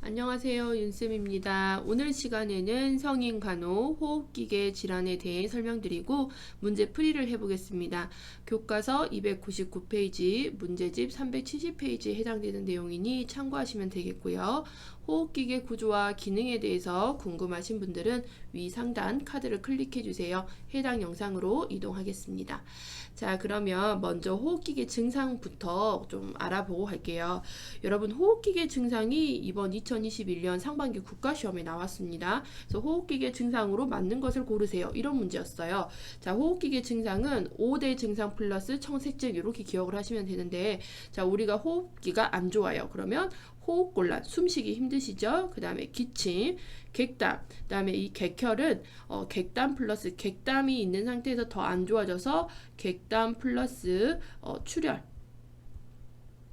안녕하세요. 윤쌤입니다. 오늘 시간에는 성인 간호 호흡기계 질환에 대해 설명드리고 문제 풀이를 해보겠습니다. 교과서 299페이지, 문제집 370페이지에 해당되는 내용이니 참고하시면 되겠고요. 호흡기계 구조와 기능에 대해서 궁금하신 분들은 위 상단 카드를 클릭해 주세요. 해당 영상으로 이동하겠습니다. 자, 그러면 먼저 호흡기계 증상부터 좀 알아보고 갈게요. 여러분, 호흡기계 증상이 이번 2021년 상반기 국가시험에 나왔습니다. 그래서 호흡기계 증상으로 맞는 것을 고르세요. 이런 문제였어요. 자, 호흡기계 증상은 5대 증상 플러스 청색증 이렇게 기억을 하시면 되는데, 자, 우리가 호흡기가 안 좋아요. 그러면 호흡곤란, 숨쉬기 힘드시죠? 그 다음에 기침, 객담, 그 다음에 이 객혈은 객담 플러스 객담이 있는 상태에서 더 안 좋아져서 객담 플러스 출혈,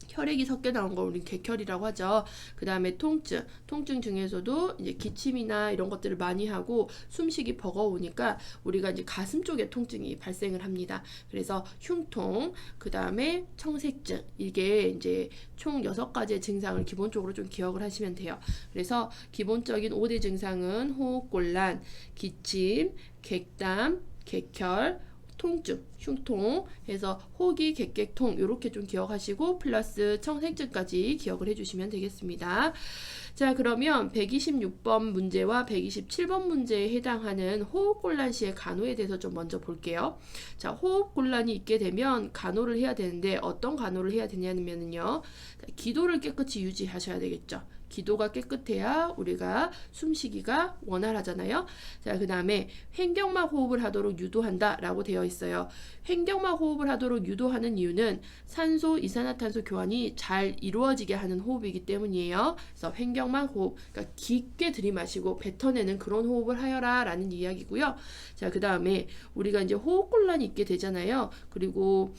혈액이 섞여 나온 걸 우리 객혈이라고 하죠. 그 다음에 통증 중에서도 이제 기침이나 이런 것들을 많이 하고 숨쉬기 버거우니까 우리가 이제 가슴 쪽에 통증이 발생을 합니다. 그래서 흉통, 그 다음에 청색증, 이게 이제 총 6가지의 증상을 기본적으로 좀 기억을 하시면 돼요. 그래서 기본적인 5대 증상은 호흡곤란, 기침, 객담, 객혈, 통증, 흉통 해서 호기, 객객통 이렇게 좀 기억하시고 플러스 청색증까지 기억을 해주시면 되겠습니다. 자, 그러면 126번 문제와 127번 문제에 해당하는 호흡곤란 시의 간호에 대해서 좀 먼저 볼게요. 자, 호흡곤란이 있게 되면 간호를 해야 되는데 어떤 간호를 해야 되냐면요. 기도를 깨끗이 유지하셔야 되겠죠. 기도가 깨끗해야 우리가 숨쉬기가 원활하잖아요. 자, 그 다음에 횡격막 호흡을 하도록 유도한다 라고 되어 있어요. 횡격막 호흡을 하도록 유도하는 이유는 산소, 이산화탄소 교환이 잘 이루어지게 하는 호흡이기 때문이에요. 그래서 횡격막 호흡, 그러니까 깊게 들이마시고 뱉어내는 그런 호흡을 하여라 라는 이야기고요. 자, 그 다음에 우리가 이제 호흡곤란이 있게 되잖아요. 그리고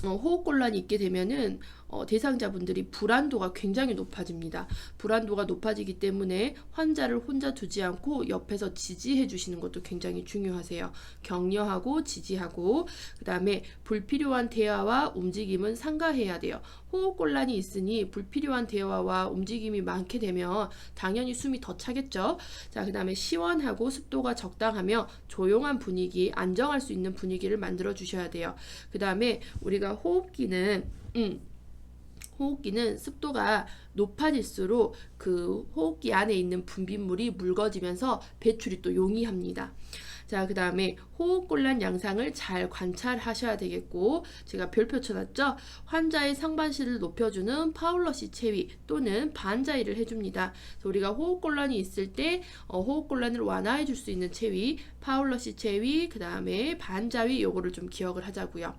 호흡곤란이 있게 되면은 대상자분들이 불안도가 굉장히 높아집니다. 불안도가 높아지기 때문에 환자를 혼자 두지 않고 옆에서 지지해 주시는 것도 굉장히 중요하세요. 격려하고 지지하고, 그 다음에 불필요한 대화와 움직임은 삼가해야 돼요. 호흡곤란이 있으니 불필요한 대화와 움직임이 많게 되면 당연히 숨이 더 차겠죠. 자, 그 다음에 시원하고 습도가 적당하며 조용한 분위기, 안정할 수 있는 분위기를 만들어 주셔야 돼요. 그 다음에 우리가 호흡기는 습도가 높아질수록 그 호흡기 안에 있는 분비물이 묽어지면서 배출이 또 용이합니다. 자, 그 다음에 호흡곤란 양상을 잘 관찰하셔야 되겠고, 제가 별표 쳐놨죠? 환자의 상반신을 높여주는 파울러시 체위 또는 반자위를 해줍니다. 그래서 우리가 호흡곤란이 있을 때 호흡곤란을 완화해 줄 수 있는 체위, 파울러시 체위, 그 다음에 반자위, 요거를 좀 기억을 하자고요.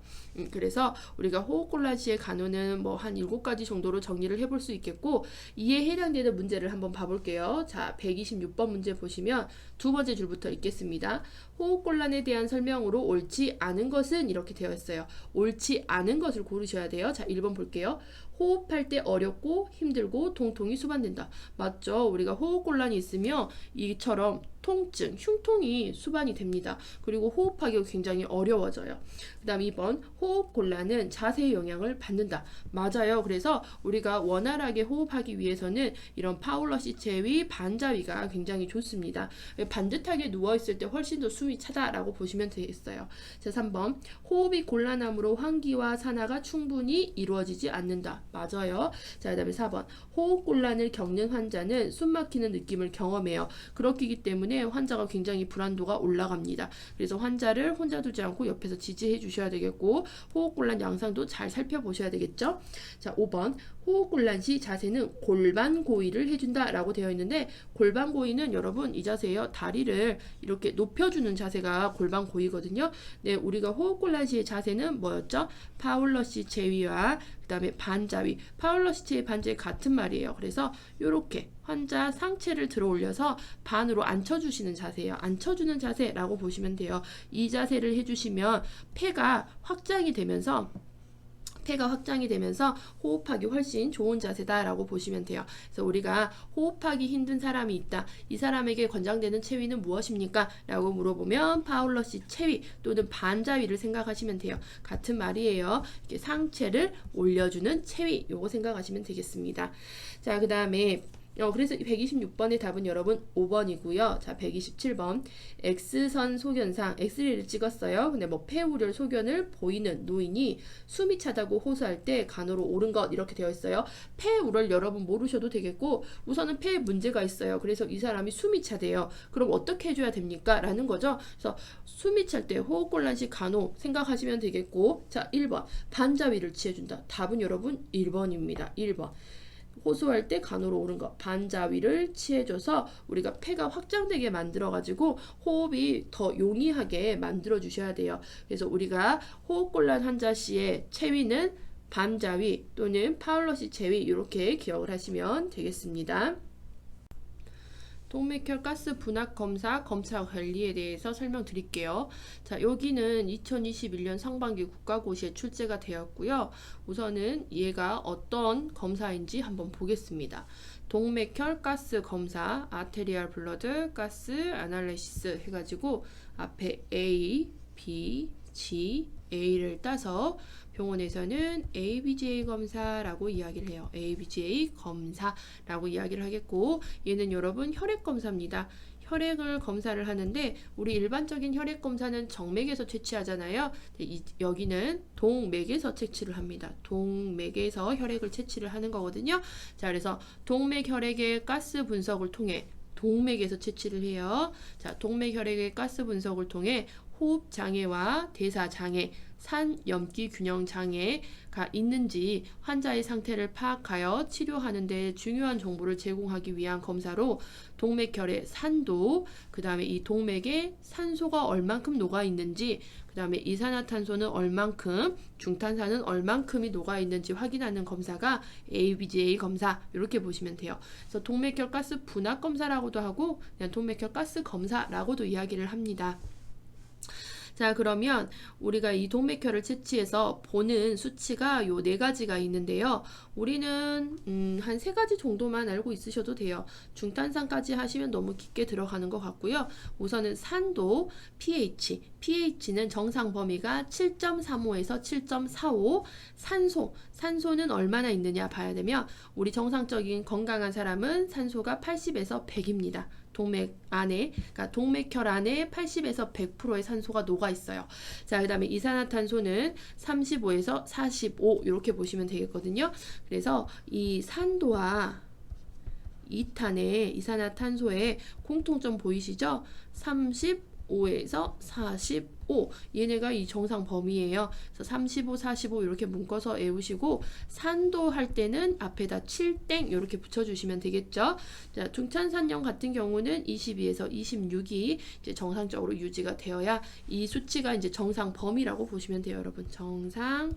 그래서 우리가 호흡곤란 시의 간호는 뭐 한 7가지 정도로 정리를 해볼 수 있겠고, 이에 해당되는 문제를 한번 봐볼게요. 자, 126번 문제 보시면 두 번째 줄부터 읽겠습니다. 호흡곤란에 대한 설명으로 옳지 않은 것은 이렇게 되어 있어요. 옳지 않은 것을 고르셔야 돼요. 자, 1번 볼게요. 호흡할 때 어렵고 힘들고 통통이 수반된다. 맞죠? 우리가 호흡곤란이 있으면 이처럼 통증, 흉통이 수반이 됩니다. 그리고 호흡하기가 굉장히 어려워져요. 그 다음 2번, 호흡곤란은 자세의 영향을 받는다. 맞아요. 그래서 우리가 원활하게 호흡하기 위해서는 이런 파울러시 체위, 반자위가 굉장히 좋습니다. 반듯하게 누워있을 때 훨씬 더 숨이 차다라고 보시면 되겠어요. 자, 3번, 호흡이 곤란함으로 환기와 산화가 충분히 이루어지지 않는다. 맞아요. 자, 그 다음에 4번, 호흡곤란을 겪는 환자는 숨막히는 느낌을 경험해요. 그렇기 때문에 환자가 굉장히 불안도가 올라갑니다. 그래서 환자를 혼자 두지 않고 옆에서 지지해 주셔야 되겠고, 호흡곤란 양상도 잘 살펴보셔야 되겠죠. 자, 5번, 호흡곤란 시 자세는 골반 고이를 해준다 라고 되어 있는데, 골반 고이는 여러분 이 자세예요. 다리를 이렇게 높여주는 자세가 골반 고이거든요. 네, 우리가 호흡곤란 시의 자세는 뭐였죠? 파울러시 체위와 그 다음에 반자위, 파울러시 체위, 반자위 같은 말이에요. 그래서 이렇게 환자 상체를 들어 올려서 반으로 앉혀주시는 자세예요. 앉혀주는 자세라고 보시면 돼요. 이 자세를 해주시면 폐가 확장이 되면서 호흡하기 훨씬 좋은 자세다라고 보시면 돼요. 그래서 우리가 호흡하기 힘든 사람이 있다. 이 사람에게 권장되는 체위는 무엇입니까? 라고 물어보면 파울러시 체위 또는 반자위를 생각하시면 돼요. 같은 말이에요. 이렇게 상체를 올려주는 체위, 요거 생각하시면 되겠습니다. 자, 그 다음에 그래서 126번의 답은 여러분 5번이고요. 자, 127번. X선 소견상 X를 찍었어요. 근데 뭐 폐우를 소견을 보이는 노인이 숨이 차다고 호소할 때 간호로 옳은 것 이렇게 되어 있어요. 폐우를 여러분 모르셔도 되겠고 우선은 폐에 문제가 있어요. 그래서 이 사람이 숨이 차대요. 그럼 어떻게 해줘야 됩니까? 라는 거죠. 그래서 숨이 찰 때 호흡곤란 시 간호 생각하시면 되겠고 자, 1번 반자위를 취해준다. 답은 여러분 1번입니다. 1번. 호소할 때 간호로 옳은 것 반자위를 취해줘서 우리가 폐가 확장되게 만들어가지고 호흡이 더 용이하게 만들어 주셔야 돼요. 그래서 우리가 호흡곤란 환자 시의 체위는 반자위 또는 파울러시 체위 이렇게 기억을 하시면 되겠습니다. 동맥혈 가스 분압 검사 관리에 대해서 설명드릴게요. 자, 여기는 2021년 상반기 국가고시에 출제가 되었고요. 우선은 얘가 어떤 검사인지 한번 보겠습니다. 동맥혈 가스 검사, 아테리얼 블러드 가스 아날리시스 해가지고 앞에 A, B, G, A를 따서 병원에서는 ABGA 검사라고 이야기를 해요. ABGA 검사라고 이야기를 하겠고 얘는 여러분 혈액 검사입니다. 혈액을 검사를 하는데 우리 일반적인 혈액 검사는 정맥에서 채취하잖아요. 여기는 동맥에서 채취를 합니다. 동맥에서 혈액을 채취를 하는 거거든요. 자, 그래서 동맥 혈액의 가스 분석을 통해 동맥에서 채취를 해요. 자, 동맥 혈액의 가스 분석을 통해 호흡 장애와 대사 장애, 산염기 균형 장애가 있는지 환자의 상태를 파악하여 치료하는 데 중요한 정보를 제공하기 위한 검사로 동맥혈의 산도, 그 다음에 이 동맥에 산소가 얼만큼 녹아 있는지, 그 다음에 이산화탄소는 얼만큼, 중탄산은 얼만큼이 녹아 있는지 확인하는 검사가 ABGA 검사 이렇게 보시면 돼요. 그래서 동맥혈 가스 분압 검사라고도 하고 그냥 동맥혈 가스 검사라고도 이야기를 합니다. 자, 그러면 우리가 이 동맥혈을 채취해서 보는 수치가 요 4가지가 있는데요. 우리는 한 3가지 정도만 알고 있으셔도 돼요. 중탄산까지 하시면 너무 깊게 들어가는 것 같고요. 우선은 산도, pH는 정상 범위가 7.35에서 7.45. 산소는 얼마나 있느냐 봐야 되면 우리 정상적인 건강한 사람은 산소가 80에서 100입니다. 동맥 안에, 그러니까 동맥혈 안에 80에서 100%의 산소가 녹아 있어요. 자, 그 다음에 이산화탄소는 35에서 45 이렇게 보시면 되겠거든요. 그래서 이 산도와 이산화탄소의 공통점 보이시죠? 35에서 45 얘네가 이 정상 범위예요. 그래서 35, 45 이렇게 묶어서 외우시고 산도 할 때는 앞에다 7땡 이렇게 붙여주시면 되겠죠. 자, 중탄산염 같은 경우는 22에서 26이 이제 정상적으로 유지가 되어야 이 수치가 이제 정상 범위라고 보시면 돼요, 여러분. 정상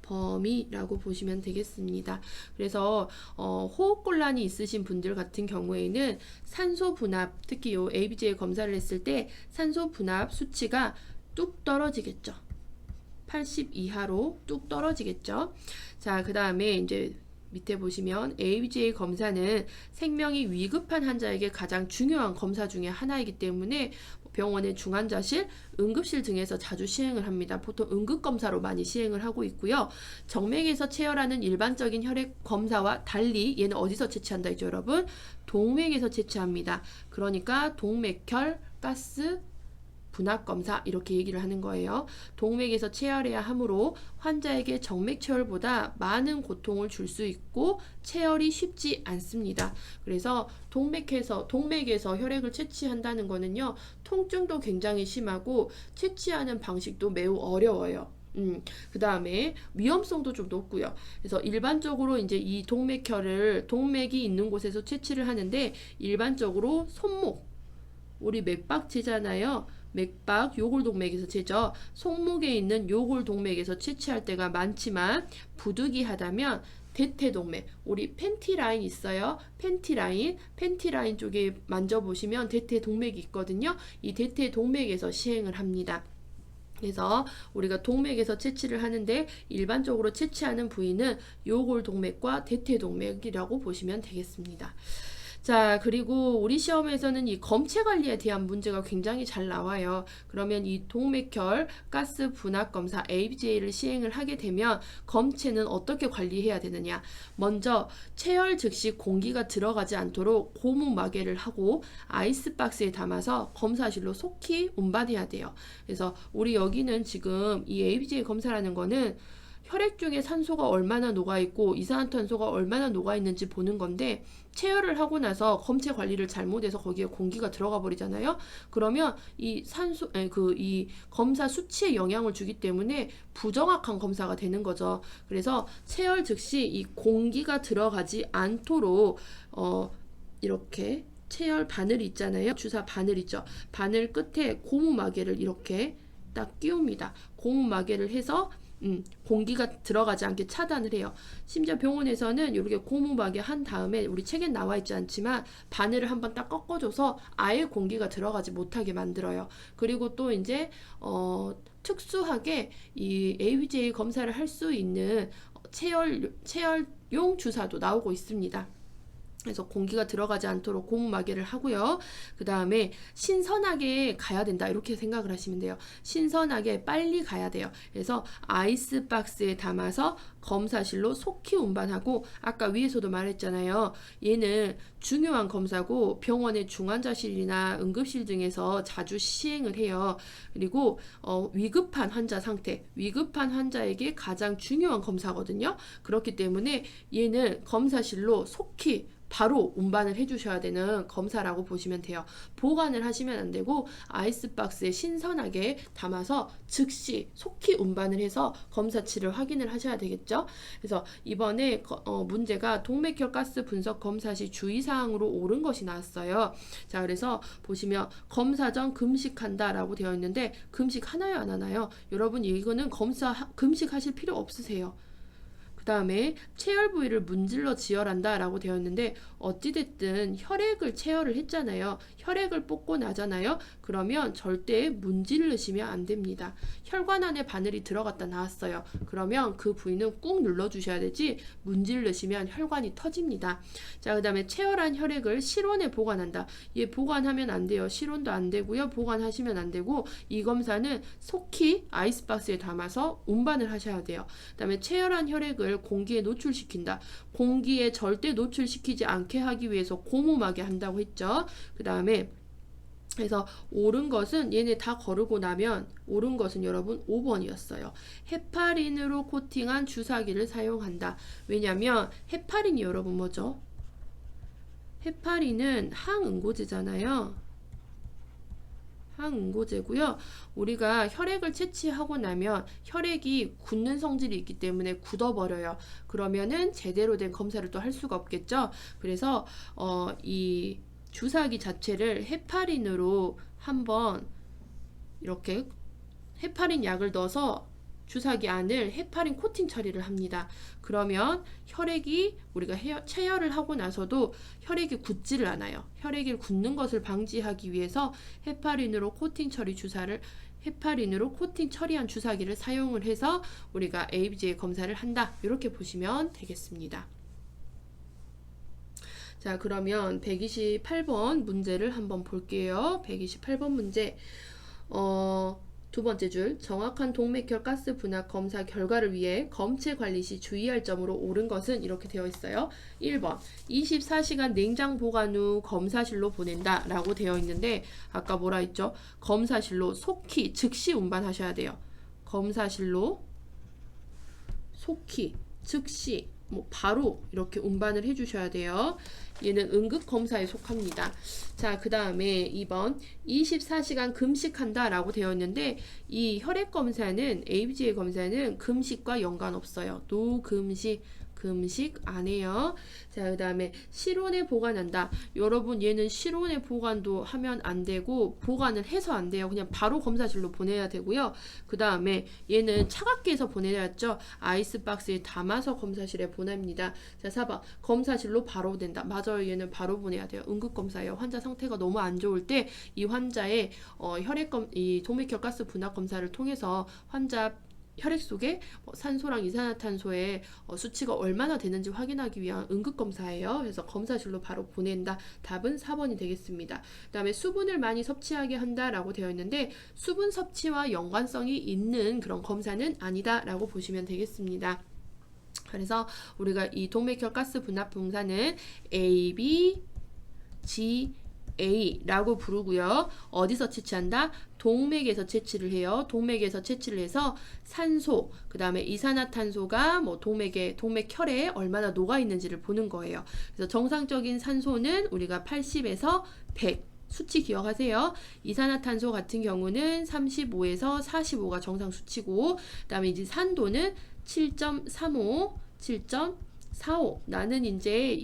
범위라고 보시면 되겠습니다. 그래서 호흡곤란이 있으신 분들 같은 경우에는 산소 분압, 특히 요 ABGA 검사를 했을 때 산소 분압 수치가 뚝 떨어지겠죠. 80 이하로 뚝 떨어지겠죠. 자, 그 다음에 이제 밑에 보시면 ABGA 검사는 생명이 위급한 환자에게 가장 중요한 검사 중에 하나이기 때문에 병원의 중환자실, 응급실 등에서 자주 시행을 합니다. 보통 응급검사로 많이 시행을 하고 있고요. 정맥에서 체열하는 일반적인 혈액 검사와 달리 얘는 어디서 채취한다 했죠, 여러분? 동맥에서 채취합니다. 그러니까 동맥혈 가스 분압검사 이렇게 얘기를 하는 거예요. 동맥에서 체열해야 하므로 환자에게 정맥체열보다 많은 고통을 줄 수 있고 체열이 쉽지 않습니다. 그래서 동맥에서 혈액을 채취한다는 거는요. 통증도 굉장히 심하고 채취하는 방식도 매우 어려워요. 그 다음에 위험성도 좀 높고요. 그래서 일반적으로 이제 이 동맥이 있는 곳에서 채취를 하는데 일반적으로 손목, 우리 맥박제잖아요. 맥박 요골동맥에서 재죠. 손목에 있는 요골동맥에서 채취할 때가 많지만 부득이하다면 대퇴동맥, 우리 팬티라인 있어요. 팬티라인 쪽에 만져보시면 대퇴동맥이 있거든요. 이 대퇴동맥에서 시행을 합니다. 그래서 우리가 동맥에서 채취를 하는데 일반적으로 채취하는 부위는 요골동맥과 대퇴동맥이라고 보시면 되겠습니다. 자, 그리고 우리 시험에서는 이 검체 관리에 대한 문제가 굉장히 잘 나와요. 그러면 이 동맥혈 가스 분학 검사 ABJ를 시행을 하게 되면 검체는 어떻게 관리해야 되느냐? 먼저 체열 즉시 공기가 들어가지 않도록 고무 마개를 하고 아이스박스에 담아서 검사실로 속히 운반해야 돼요. 그래서 우리 여기는 지금 이 ABJ 검사라는 거는 혈액 중에 산소가 얼마나 녹아있고 이산화탄소가 얼마나 녹아있는지 보는 건데, 체열을 하고 나서 검체 관리를 잘못해서 거기에 공기가 들어가 버리잖아요. 그러면 이 이 검사 수치에 영향을 주기 때문에 부정확한 검사가 되는 거죠. 그래서 체열 즉시 이 공기가 들어가지 않도록 이렇게 체열 바늘 있잖아요. 주사 바늘 있죠. 바늘 끝에 고무 마개를 이렇게 딱 끼웁니다. 고무 마개를 해서 공기가 들어가지 않게 차단을 해요. 심지어 병원에서는 이렇게 고무마개 한 다음에, 우리 책엔 나와 있지 않지만 바늘을 한번 딱 꺾어줘서 아예 공기가 들어가지 못하게 만들어요. 그리고 또 이제 특수하게 이 ABJ 검사를 할 수 있는 체열용 주사도 나오고 있습니다. 그래서 공기가 들어가지 않도록 고무마개를 하고요. 그 다음에 신선하게 가야 된다, 이렇게 생각을 하시면 돼요. 신선하게 빨리 가야 돼요. 그래서 아이스박스에 담아서 검사실로 속히 운반하고, 아까 위에서도 말했잖아요. 얘는 중요한 검사고 병원의 중환자실이나 응급실 등에서 자주 시행을 해요. 그리고 위급한 환자 상태, 위급한 환자에게 가장 중요한 검사거든요. 그렇기 때문에 얘는 검사실로 속히 바로 운반을 해주셔야 되는 검사라고 보시면 돼요. 보관을 하시면 안 되고 아이스박스에 신선하게 담아서 즉시 속히 운반을 해서 검사치를 확인을 하셔야 되겠죠. 그래서 이번에 문제가 동맥혈 가스 분석 검사 시 주의사항으로 옳은 것이 나왔어요. 자, 그래서 보시면 검사 전 금식한다 라고 되어 있는데, 금식 하나요 안 하나요? 여러분, 이거는 금식하실 필요 없으세요. 그 다음에 체열 부위를 문질러 지혈한다 라고 되어 있는데, 어찌됐든 혈액을 체열을 했잖아요. 혈액을 뽑고 나잖아요. 그러면 절대 문지르시면 안 됩니다. 혈관 안에 바늘이 들어갔다 나왔어요. 그러면 그 부위는 꾹 눌러주셔야 되지, 문지르시면 혈관이 터집니다. 자, 그 다음에 체열한 혈액을 실온에 보관한다. 얘 보관하면 안 돼요. 실온도 안 되고요. 보관하시면 안 되고, 이 검사는 속히 아이스박스에 담아서 운반을 하셔야 돼요. 그 다음에 체열한 혈액을 공기에 노출시킨다. 공기에 절대 노출시키지 않게 하기 위해서 고무마개 한다고 했죠. 그 다음에 그래서 옳은 것은, 얘네 다 거르고 나면 옳은 것은 여러분 5번이었어요. 헤파린으로 코팅한 주사기를 사용한다. 왜냐면 헤파린이 여러분 뭐죠? 헤파린은 항응고제잖아요. 항응고제고요. 우리가 혈액을 채취하고 나면 혈액이 굳는 성질이 있기 때문에 굳어버려요. 그러면은 제대로 된 검사를 또 할 수가 없겠죠. 그래서 이 주사기 자체를 헤파린으로 한번 이렇게 헤파린 약을 넣어서 주사기 안을 헤파린 코팅 처리를 합니다. 그러면 혈액이, 우리가 체열을 하고 나서도 혈액이 굳지를 않아요. 혈액이 굳는 것을 방지하기 위해서 헤파린으로 코팅 처리한 주사기를 사용을 해서 우리가 ABJ 검사를 한다, 이렇게 보시면 되겠습니다. 자, 그러면 128번 문제를 한번 볼게요. 128번 문제. 두 번째 줄, 정확한 동맥혈 가스 분학 검사 결과를 위해 검체 관리 시 주의할 점으로 옳은 것은, 이렇게 되어 있어요. 1번, 24시간 냉장 보관 후 검사실로 보낸다 라고 되어 있는데, 아까 뭐라 했죠? 검사실로 속히 즉시 운반하셔야 돼요. 검사실로 속히 즉시 바로 이렇게 운반을 해주셔야 돼요. 얘는 응급검사에 속합니다. 자, 그 다음에 2번 24시간 금식한다 라고 되어 있는데, 이 혈액검사는, ABJ 검사는 금식과 연관없어요. 노금식, 금식 안 해요. 자, 그 다음에 실온에 보관한다. 여러분, 얘는 실온에 보관도 하면 안 되고 보관을 해서 안 돼요. 그냥 바로 검사실로 보내야 되고요. 그 다음에 얘는 차갑게 해서 보내야죠. 아이스박스에 담아서 검사실에 보냅니다. 자, 4번 검사실로 바로 된다. 맞아요. 얘는 바로 보내야 돼요. 응급검사예요. 환자 상태가 너무 안 좋을 때 이 환자의 이 동맥혈 가스 분학 검사를 통해서 환자 혈액 속에 산소랑 이산화탄소의 수치가 얼마나 되는지 확인하기 위한 응급검사예요. 그래서 검사실로 바로 보낸다. 답은 4번이 되겠습니다. 그 다음에 수분을 많이 섭취하게 한다라고 되어 있는데 수분 섭취와 연관성이 있는 그런 검사는 아니다라고 보시면 되겠습니다. 그래서 우리가 이 동맥혈 가스 분압 분사는 A, B, G, A라고 부르고요. 어디서 채취한다? 동맥에서 채취를 해요. 동맥에서 채취를 해서 산소, 그 다음에 이산화탄소가 동맥혈에 얼마나 녹아 있는지를 보는 거예요. 그래서 정상적인 산소는 우리가 80에서 100. 수치 기억하세요. 이산화탄소 같은 경우는 35에서 45가 정상 수치고, 그 다음에 이제 산도는 7.35, 7.45. 나는 이제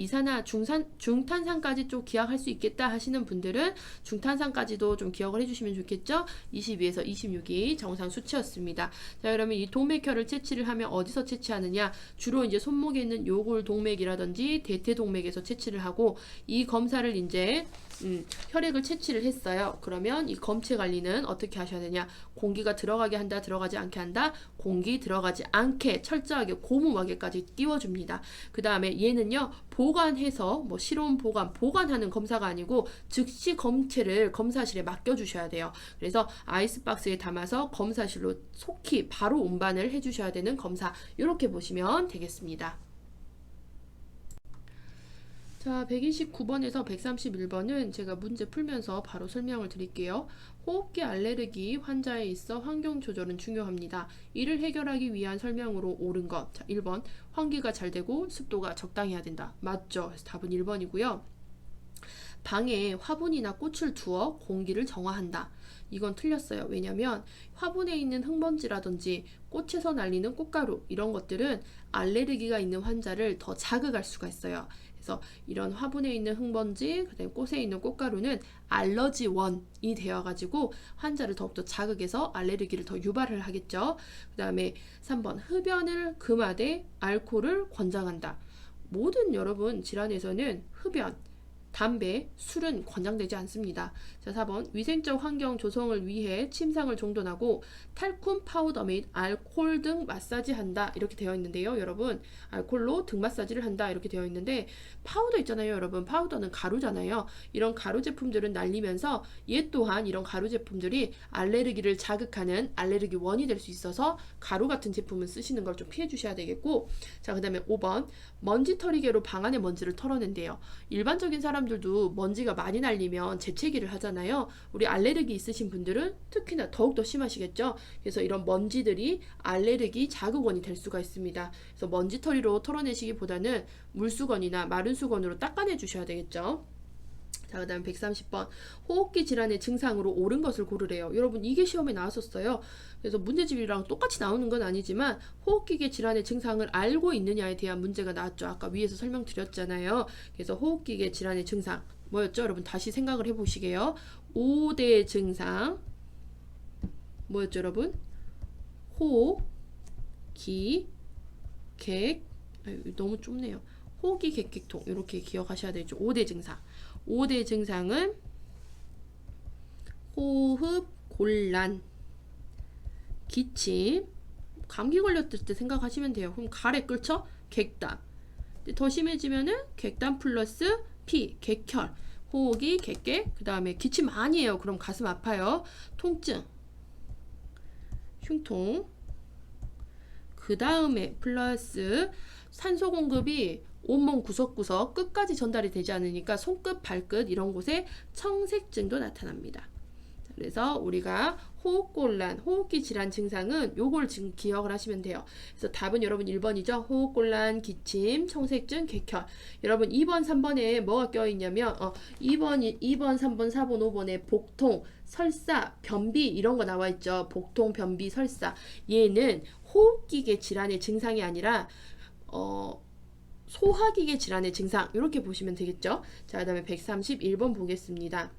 중탄산까지 좀 기억할 수 있겠다 하시는 분들은 중탄산까지도 좀 기억을 해주시면 좋겠죠. 22에서 26이 정상 수치였습니다. 자, 그러면 이 동맥혈을 채취를 하면 어디서 채취하느냐? 주로 이제 손목에 있는 요골 동맥이라든지 대퇴동맥에서 채취를 하고, 이 검사를 이제 혈액을 채취를 했어요. 그러면 이 검체 관리는 어떻게 하셔야 되냐? 공기가 들어가게 한다, 들어가지 않게 한다. 공기 들어가지 않게 철저하게 고무막에까지 띄워줍니다. 그 다음에 얘는요, 보관해서 실온 보관하는 검사가 아니고 즉시 검체를 검사실에 맡겨주셔야 돼요. 그래서 아이스박스에 담아서 검사실로 속히 바로 운반을 해주셔야 되는 검사. 이렇게 보시면 되겠습니다. 자, 129번에서 131번은 제가 문제 풀면서 바로 설명을 드릴게요. 호흡기 알레르기 환자에 있어 환경 조절은 중요합니다. 이를 해결하기 위한 설명으로 옳은 것. 자, 1번. 환기가 잘 되고 습도가 적당해야 된다. 맞죠? 그래서 답은 1번이고요. 방에 화분이나 꽃을 두어 공기를 정화한다. 이건 틀렸어요. 왜냐면 화분에 있는 흙먼지라든지 꽃에서 날리는 꽃가루 이런 것들은 알레르기가 있는 환자를 더 자극할 수가 있어요. 그래서 이런 화분에 있는 흙먼지, 그다음에 꽃에 있는 꽃가루는 알러지원이 되어가지고 환자를 더욱더 자극해서 알레르기를 더 유발을 하겠죠. 그 다음에 3번. 흡연을 금하되 알코올을 권장한다. 모든 여러분 질환에서는 흡연, 담배, 술은 권장되지 않습니다. 자, 4번. 위생적 환경 조성을 위해 침상을 정돈하고 탈쿰 파우더 및 알코올 등 마사지한다. 이렇게 되어 있는데요. 여러분, 알코올로 등 마사지를 한다. 이렇게 되어 있는데 파우더 있잖아요. 여러분, 파우더는 가루잖아요. 이런 가루 제품들은 날리면서 얘 또한 이런 가루 제품들이 알레르기를 자극하는 알레르기 원이 될 수 있어서 가루 같은 제품을 쓰시는 걸 좀 피해 주셔야 되겠고, 자, 그 다음에 5번. 먼지털이개로 방 안의 먼지를 털어낸대요. 일반적인 사람들도 먼지가 많이 날리면 재채기를 하잖아요. 우리 알레르기 있으신 분들은 특히나 더욱더 심하시겠죠. 그래서 이런 먼지들이 알레르기 자극원이 될 수가 있습니다. 그래서 먼지털이로 털어내시기보다는 물수건이나 마른 수건으로 닦아내 주셔야 되겠죠. 자, 그 다음 130번. 호흡기 질환의 증상으로 옳은 것을 고르래요. 여러분, 이게 시험에 나왔었어요. 그래서 문제집이랑 똑같이 나오는 건 아니지만 호흡기계 질환의 증상을 알고 있느냐에 대한 문제가 나왔죠. 아까 위에서 설명드렸잖아요. 그래서 호흡기계 질환의 증상 뭐였죠? 여러분, 다시 생각을 해보시게요. 5대 증상 뭐였죠, 여러분? 호, 기, 객, 너무 좁네요. 호기, 객객통 이렇게 기억하셔야 되죠. 5대 증상. 5대 증상은 호흡 곤란, 기침, 감기 걸렸을 때 생각하시면 돼요. 그럼 가래 끓죠? 객담. 더 심해지면은 객담 플러스 피, 객혈, 호흡이 객객, 그 다음에 기침 많이 해요. 그럼 가슴 아파요. 통증, 흉통, 그 다음에 플러스 산소 공급이 온몸 구석구석 끝까지 전달이 되지 않으니까 손끝, 발끝 이런 곳에 청색증도 나타납니다. 그래서 우리가 호흡곤란, 호흡기 질환 증상은 요걸 지금 기억을 하시면 돼요. 그래서 답은 여러분 1번이죠. 호흡곤란, 기침, 청색증, 객혈. 여러분 2번, 3번에 뭐가 껴있냐면 2번, 3번, 4번, 5번에 복통, 설사, 변비 이런 거 나와 있죠. 복통, 변비, 설사. 얘는 호흡기계 질환의 증상이 아니라 소화기계 질환의 증상 이렇게 보시면 되겠죠. 자, 그 다음에 131번 보겠습니다.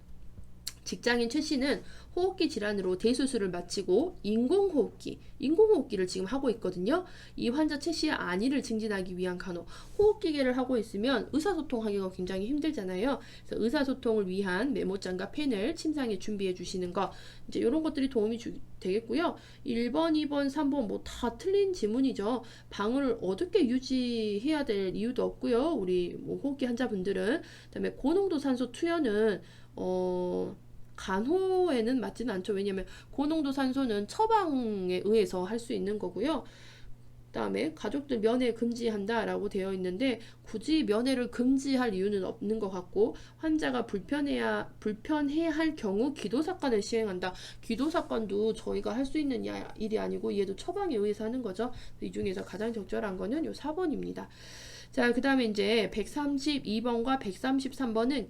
직장인 최 씨는 호흡기 질환으로 대수술을 마치고 인공호흡기를 지금 하고 있거든요. 이 환자 최 씨의 안위를 증진하기 위한 간호, 호흡기계를 하고 있으면 의사소통하기가 굉장히 힘들잖아요. 그래서 의사소통을 위한 메모장과 펜을 침상에 준비해 주시는 거, 이제 이런 것들이 도움이 되겠고요. 1번, 2번, 3번 뭐 다 틀린 지문이죠. 방을 어둡게 유지해야 될 이유도 없고요. 우리 뭐 호흡기 환자분들은. 그다음에 고농도 산소 투여는 간호에는 맞지는 않죠. 왜냐하면 고농도 산소는 처방에 의해서 할 수 있는 거고요. 그다음에 가족들 면회 금지한다라고 되어 있는데 굳이 면회를 금지할 이유는 없는 것 같고, 환자가 불편해야 할 경우 기도사건을 시행한다. 기도사건도 저희가 할 수 있는 일이 아니고 얘도 처방에 의해서 하는 거죠. 이 중에서 가장 적절한 거는 요 4번입니다. 자, 그 다음에 이제 132번과 133번은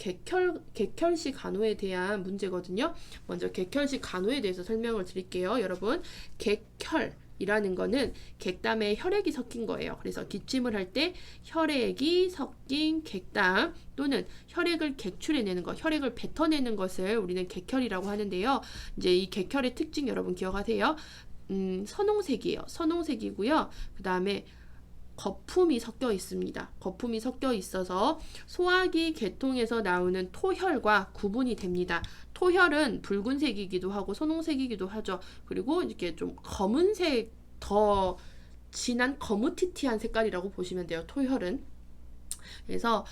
객혈식 간호에 대한 문제거든요. 먼저 객혈식 간호에 대해서 설명을 드릴게요. 여러분, 객혈이라는 거는 객담에 혈액이 섞인 거예요. 그래서 기침을 할 때 혈액이 섞인 객담 또는 혈액을 객출해내는 것, 혈액을 뱉어내는 것을 우리는 객혈이라고 하는데요. 이제 이 객혈의 특징 여러분 기억하세요. 선홍색이에요. 선홍색이고요. 그 다음에 거품이 섞여 있습니다. 거품이 섞여 있어서 소화기 계통에서 나오는 토혈과 구분이 됩니다. 토혈은 붉은색이기도 하고 선홍색이기도 하죠. 그리고 이렇게 좀 검은색, 더 진한 거무튀튀한 색깔이라고 보시면 돼요. 토혈은. 그래서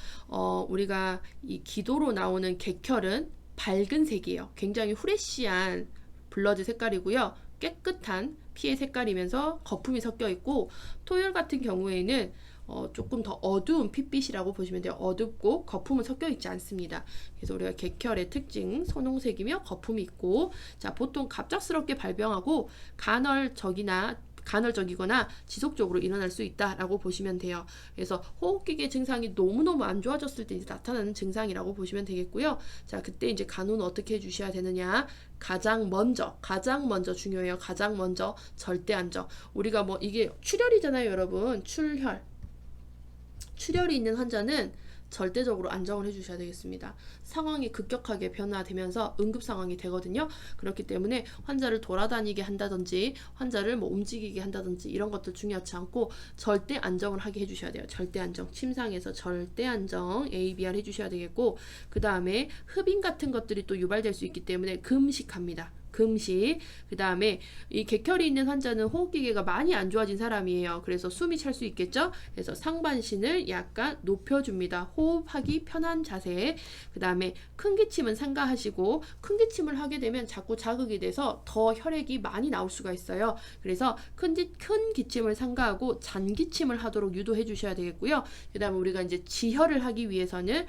우리가 이 기도로 나오는 객혈은 밝은 색이에요. 굉장히 후레쉬한 블러드 색깔이고요. 깨끗한 피의 색깔이면서 거품이 섞여 있고, 토혈 같은 경우에는 조금 더 어두운 핏빛이라고 보시면 돼요. 어둡고 거품은 섞여 있지 않습니다. 그래서 우리가 객혈의 특징 선홍색이며 거품이 있고, 자, 보통 갑작스럽게 발병하고 간헐적이거나 지속적으로 일어날 수 있다라고 보시면 돼요. 그래서 호흡기계 증상이 너무너무 안 좋아졌을 때 이제 나타나는 증상이라고 보시면 되겠고요. 자, 그때 이제 간호는 어떻게 해주셔야 되느냐? 가장 먼저 중요해요. 가장 먼저 절대 안정. 우리가 뭐 이게 출혈이잖아요, 여러분. 출혈이 있는 환자는 절대적으로 안정을 해주셔야 되겠습니다. 상황이 급격하게 변화되면서 응급 상황이 되거든요. 그렇기 때문에 환자를 돌아다니게 한다든지 환자를 뭐 움직이게 한다든지 이런 것들 중요하지 않고 절대 안정을 하게 해주셔야 돼요. 절대 안정. 침상에서 절대 안정 ABR 해주셔야 되겠고, 그 다음에 흡인 같은 것들이 또 유발될 수 있기 때문에 금식합니다. 금식. 그 다음에 이 객혈이 있는 환자는 호흡기계가 많이 안 좋아진 사람이에요. 그래서 숨이 찰 수 있겠죠. 그래서 상반신을 약간 높여줍니다. 호흡하기 편한 자세. 그 다음에 큰 기침은 삼가하시고, 큰 기침을 하게 되면 자꾸 자극이 돼서 더 혈액이 많이 나올 수가 있어요. 그래서 큰 기침을 삼가하고 잔기침을 하도록 유도해 주셔야 되겠고요. 그 다음에 우리가 이제 지혈을 하기 위해서는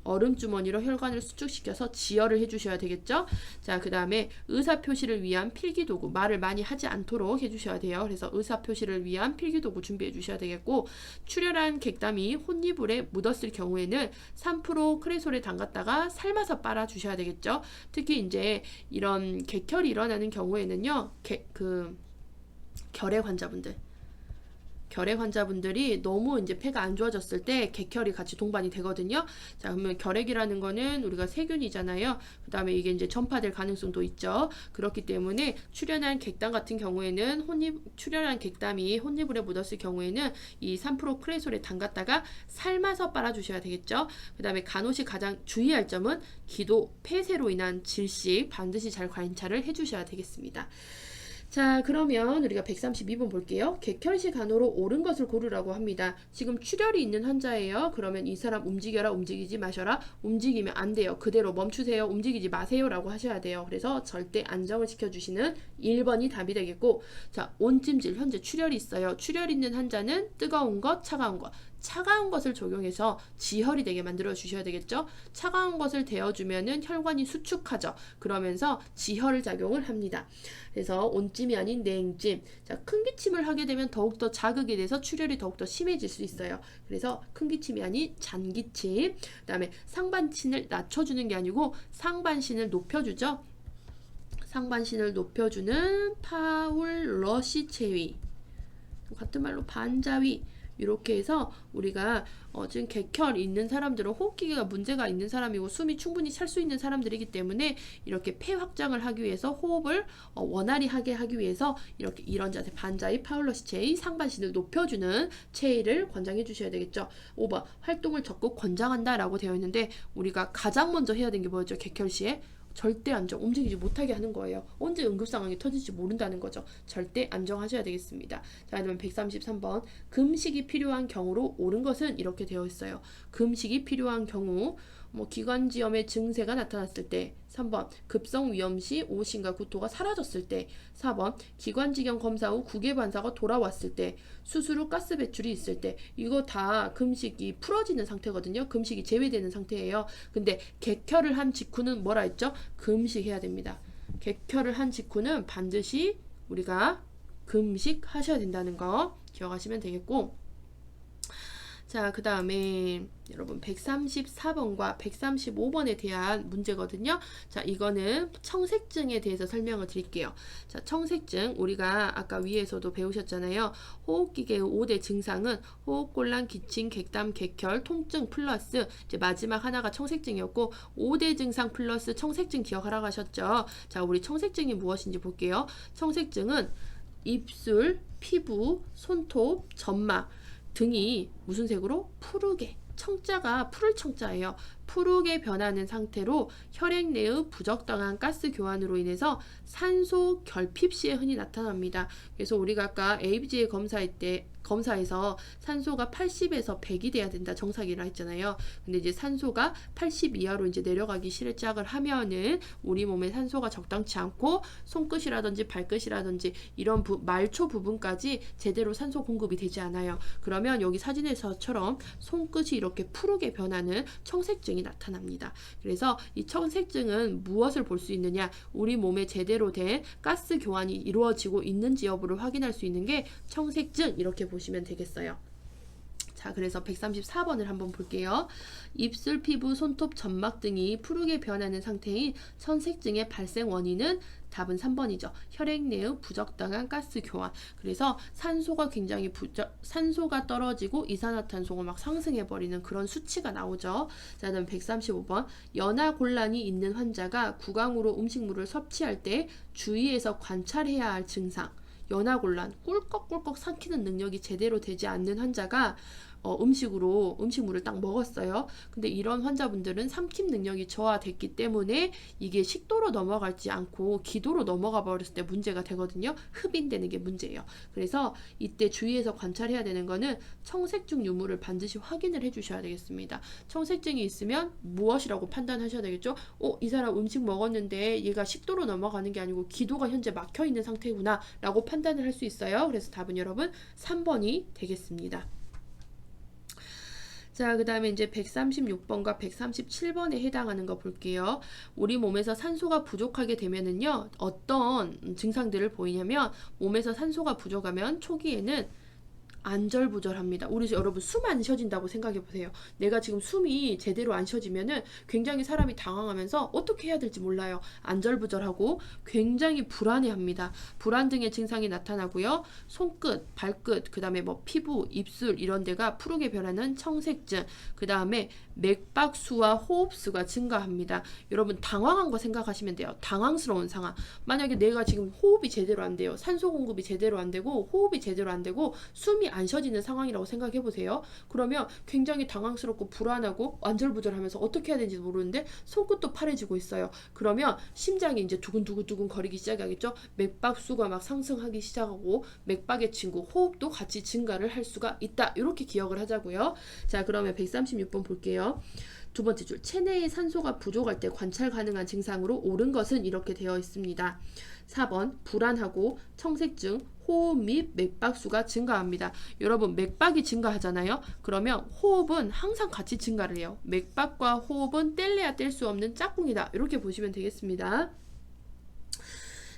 얼음주머니로 혈관을 수축시켜서 지혈을 해주셔야 되겠죠. 자, 그 다음에 의사표시를 위한 필기도구, 말을 많이 하지 않도록 해주셔야 돼요. 그래서 의사표시를 위한 필기도구 준비해 주셔야 되겠고, 출혈한 객담이 혼이불에 묻었을 경우에는 3% 크레솔에 담갔다가 삶아서 빨아 주셔야 되겠죠. 특히 이제 이런 객혈이 일어나는 경우에는요, 결핵 환자분들이 너무 이제 폐가 안 좋아졌을 때 객혈이 같이 동반이 되거든요. 자, 그러면 결핵이라는 거는 우리가 세균이잖아요. 그 다음에 이게 이제 전파될 가능성도 있죠. 그렇기 때문에 출혈한 객담 같은 경우에는 출혈한 객담이 혼이불에 묻었을 경우에는 이 3% 크레솔에 담갔다가 삶아서 빨아주셔야 되겠죠. 그 다음에 간호시 가장 주의할 점은 기도, 폐쇄로 인한 질식 반드시 잘 관찰을 해주셔야 되겠습니다. 자, 그러면 우리가 132번 볼게요. 객혈식 간호로 옳은 것을 고르라고 합니다. 지금 출혈이 있는 환자예요. 그러면 이 사람 움직여라, 움직이지 마셔라. 움직이면 안 돼요. 그대로 멈추세요. 움직이지 마세요. 라고 하셔야 돼요. 그래서 절대 안정을 시켜주시는 1번이 답이 되겠고, 자, 온찜질. 현재 출혈이 있어요. 출혈 있는 환자는 뜨거운 것, 차가운 것. 차가운 것을 적용해서 지혈이 되게 만들어 주셔야 되겠죠. 차가운 것을 데워주면은 혈관이 수축하죠. 그러면서 지혈 작용을 합니다. 그래서 온찜이 아닌 냉찜. 자, 큰 기침을 하게 되면 더욱더 자극이 돼서 출혈이 더욱더 심해질 수 있어요. 그래서 큰 기침이 아닌 잔기침. 그 다음에 상반신을 낮춰주는 게 아니고 상반신을 높여주죠. 상반신을 높여주는 파울 러시 체위. 같은 말로 반자위. 이렇게 해서 우리가 지금 객혈 있는 사람들은 호흡기계가 문제가 있는 사람이고 숨이 충분히 찰 수 있는 사람들이기 때문에 이렇게 폐 확장을 하기 위해서 호흡을 원활히 하게 하기 위해서 이렇게 이런 자세 반자이 파울러시 체이 상반신을 높여주는 체이를 권장해 주셔야 되겠죠. 5번 활동을 적극 권장한다 라고 되어 있는데 우리가 가장 먼저 해야 되는 게 뭐였죠? 객혈 시에 절대 안정, 움직이지 못하게 하는 거예요. 언제 응급 상황이 터질지 모른다는 거죠. 절대 안정하셔야 되겠습니다. 자, 그러면 133번 금식이 필요한 경우로 옳은 것은 이렇게 되어 있어요. 금식이 필요한 경우 기관지염의 증세가 나타났을 때, 3번 급성 위험 시 오심과 구토가 사라졌을 때, 4번 기관지경 검사 후 구개 반사가 돌아왔을 때, 수술 후 가스 배출이 있을 때. 이거 다 금식이 풀어지는 상태거든요. 금식이 제외되는 상태예요. 근데 객혈을 한 직후는 뭐라 했죠? 금식해야 됩니다. 객혈을 한 직후는 반드시 우리가 금식하셔야 된다는 거 기억하시면 되겠고, 자, 그 다음에 여러분 134번과 135번에 대한 문제거든요. 자, 이거는 청색증에 대해서 설명을 드릴게요. 자, 청색증 우리가 아까 위에서도 배우셨잖아요. 호흡기계의 5대 증상은 호흡곤란, 기침, 객담, 객혈, 통증 플러스 이제 마지막 하나가 청색증이었고 5대 증상 플러스 청색증 기억하라고 하셨죠. 자, 우리 청색증이 무엇인지 볼게요. 청색증은 입술, 피부, 손톱, 점막 등이 무슨 색으로? 푸르게, 청자가 푸를 청자예요. 푸르게 변하는 상태로 혈액 내의 부적당한 가스 교환으로 인해서 산소 결핍 시에 흔히 나타납니다. 그래서 우리가 아까 ABGA 검사에서 산소가 80에서 100이 돼야 된다 정상이라 했잖아요. 근데 이제 산소가 80 이하로 이제 내려가기 시작을 하면은 우리 몸에 산소가 적당치 않고 손끝이라든지 발끝이라든지 이런 말초 부분까지 제대로 산소 공급이 되지 않아요. 그러면 여기 사진에서처럼 손끝이 이렇게 푸르게 변하는 청색증이 나타납니다. 그래서 이 청색증은 무엇을 볼 수 있느냐? 우리 몸에 제대로 된 가스 교환이 이루어지고 있는지 여부를 확인할 수 있는 게 청색증 이렇게 보시면 되겠어요. 자, 그래서 134번을 한번 볼게요. 입술, 피부, 손톱, 점막 등이 푸르게 변하는 상태인 청색증의 발생 원인은 답은 3번이죠. 혈액 내의 부적당한 가스 교환. 그래서 산소가 굉장히 산소가 떨어지고 이산화탄소가 막 상승해 버리는 그런 수치가 나오죠. 자, 그다음 135번. 연하곤란이 있는 환자가 구강으로 음식물을 섭취할 때 주의해서 관찰해야 할 증상. 연하곤란, 꿀꺽꿀꺽 삼키는 능력이 제대로 되지 않는 환자가 음식물을 딱 먹었어요. 근데 이런 환자분들은 삼킴 능력이 저하됐기 때문에 이게 식도로 넘어갈지 않고 기도로 넘어가 버렸을 때 문제가 되거든요. 흡인되는 게 문제예요. 그래서 이때 주의해서 관찰해야 되는 거는 청색증 유무를 반드시 확인을 해주셔야 되겠습니다. 청색증이 있으면 무엇이라고 판단하셔야 되겠죠? 이 사람 음식 먹었는데 얘가 식도로 넘어가는 게 아니고 기도가 현재 막혀 있는 상태구나 라고 판단을 할 수 있어요. 그래서 답은 여러분 3번이 되겠습니다. 자, 그 다음에 이제 136번과 137번에 해당하는 거 볼게요. 우리 몸에서 산소가 부족하게 되면은요, 어떤 증상들을 보이냐면, 몸에서 산소가 부족하면 초기에는 안절부절합니다. 우리 여러분 숨 안 쉬어진다고 생각해 보세요. 내가 지금 숨이 제대로 안 쉬어지면은 굉장히 사람이 당황하면서 어떻게 해야 될지 몰라요. 안절부절하고 굉장히 불안해합니다. 불안 등의 증상이 나타나고요. 손끝, 발끝, 그 다음에 피부, 입술 이런 데가 푸르게 변하는 청색증, 그 다음에 맥박수와 호흡수가 증가합니다. 여러분 당황한 거 생각하시면 돼요. 당황스러운 상황. 만약에 내가 지금 호흡이 제대로 안 돼요. 산소 공급이 제대로 안 되고 호흡이 제대로 안 되고 숨이 안 쉬어지는 상황이라고 생각해 보세요. 그러면 굉장히 당황스럽고 불안하고 안절부절하면서 어떻게 해야 되는지 모르는데 손끝도 파래지고 있어요. 그러면 심장이 이제 두근두근 거리기 시작하겠죠. 맥박수가 막 상승하기 시작하고 맥박의 친구 호흡도 같이 증가를 할 수가 있다. 이렇게 기억을 하자고요. 자, 그러면 136번 볼게요. 두 번째 줄, 체내의 산소가 부족할 때 관찰 가능한 증상으로 옳은 것은 이렇게 되어 있습니다. 4번 불안하고 청색증, 호흡 및 맥박수가 증가합니다. 여러분 맥박이 증가하잖아요. 그러면 호흡은 항상 같이 증가를 해요. 맥박과 호흡은 뗄래야 뗄 수 없는 짝꿍이다. 이렇게 보시면 되겠습니다.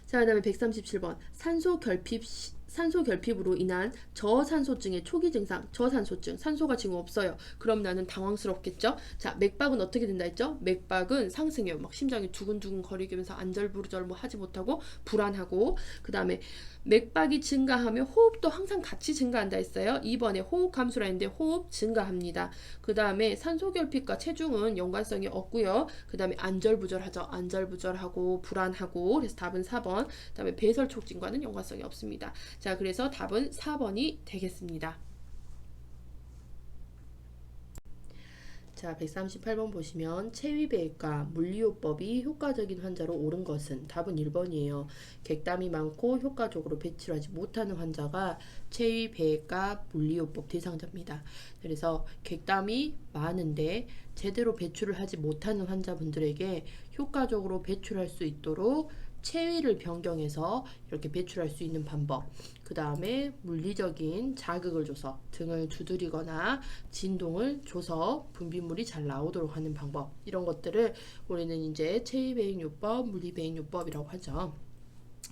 자, 그 다음에 137번 산소 결핍으로 인한 저산소증의 초기 증상, 저산소증, 산소가 지금 없어요. 그럼 나는 당황스럽겠죠? 자, 맥박은 어떻게 된다 했죠? 맥박은 상승해요. 막 심장이 두근두근 거리면서 안절부절 하지 못하고 불안하고, 그 다음에 맥박이 증가하면 호흡도 항상 같이 증가한다 했어요. 2번에 호흡 감소라 했는데 호흡 증가합니다. 그 다음에 산소결핍과 체중은 연관성이 없고요. 그 다음에 안절부절하죠. 안절부절하고 불안하고. 그래서 답은 4번. 그 다음에 배설 촉진과는 연관성이 없습니다. 자, 그래서 답은 4번이 되겠습니다. 자, 138번 보시면 체위배액과 물리요법이 효과적인 환자로 옳은 것은 답은 1번이에요. 객담이 많고 효과적으로 배출하지 못하는 환자가 체위배액과 물리요법 대상자입니다. 그래서 객담이 많은데 제대로 배출을 하지 못하는 환자분들에게 효과적으로 배출할 수 있도록 체위를 변경해서 이렇게 배출할 수 있는 방법, 그 다음에 물리적인 자극을 줘서 등을 두드리거나 진동을 줘서 분비물이 잘 나오도록 하는 방법, 이런 것들을 우리는 이제 체위배행요법, 물리배행요법이라고 하죠.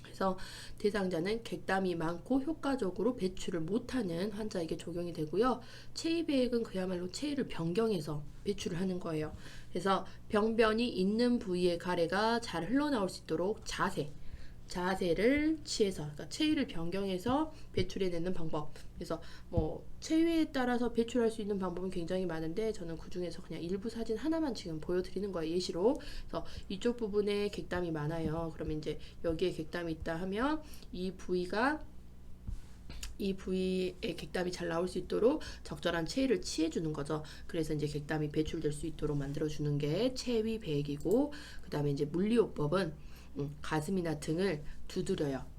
그래서 대상자는 객담이 많고 효과적으로 배출을 못하는 환자에게 적용이 되고요. 체위배액은 그야말로 체위를 변경해서 배출을 하는 거예요. 그래서 병변이 있는 부위의 가래가 잘 흘러나올 수 있도록 자세를 취해서, 그러니까 체위를 변경해서 배출해내는 방법. 그래서 뭐 체위에 따라서 배출할 수 있는 방법은 굉장히 많은데 저는 그 중에서 그냥 일부 사진 하나만 지금 보여드리는 거예요, 예시로. 그래서 이쪽 부분에 객담이 많아요. 그러면 이제 여기에 객담이 있다 하면 이 부위에 객담이 잘 나올 수 있도록 적절한 체위를 취해주는 거죠. 그래서 이제 객담이 배출될 수 있도록 만들어주는 게 체위 배액이고, 그 다음에 이제 물리요법은 가슴이나 등을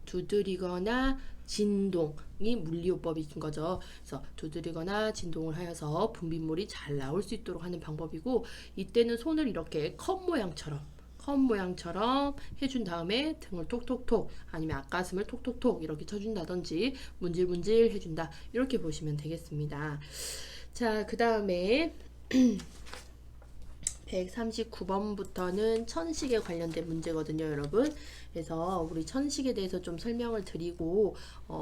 두드리거나 진동이 물리요법인 거죠. 그래서 두드리거나 진동을 하여서 분비물이 잘 나올 수 있도록 하는 방법이고, 이때는 손을 이렇게 컵 모양처럼 해준 다음에 등을 톡톡톡, 아니면 앞가슴을 톡톡톡 이렇게 쳐준다든지 문질문질 해준다, 이렇게 보시면 되겠습니다. 자, 그 다음에 139번부터는 천식에 관련된 문제거든요, 여러분. 그래서 우리 천식에 대해서 좀 설명을 드리고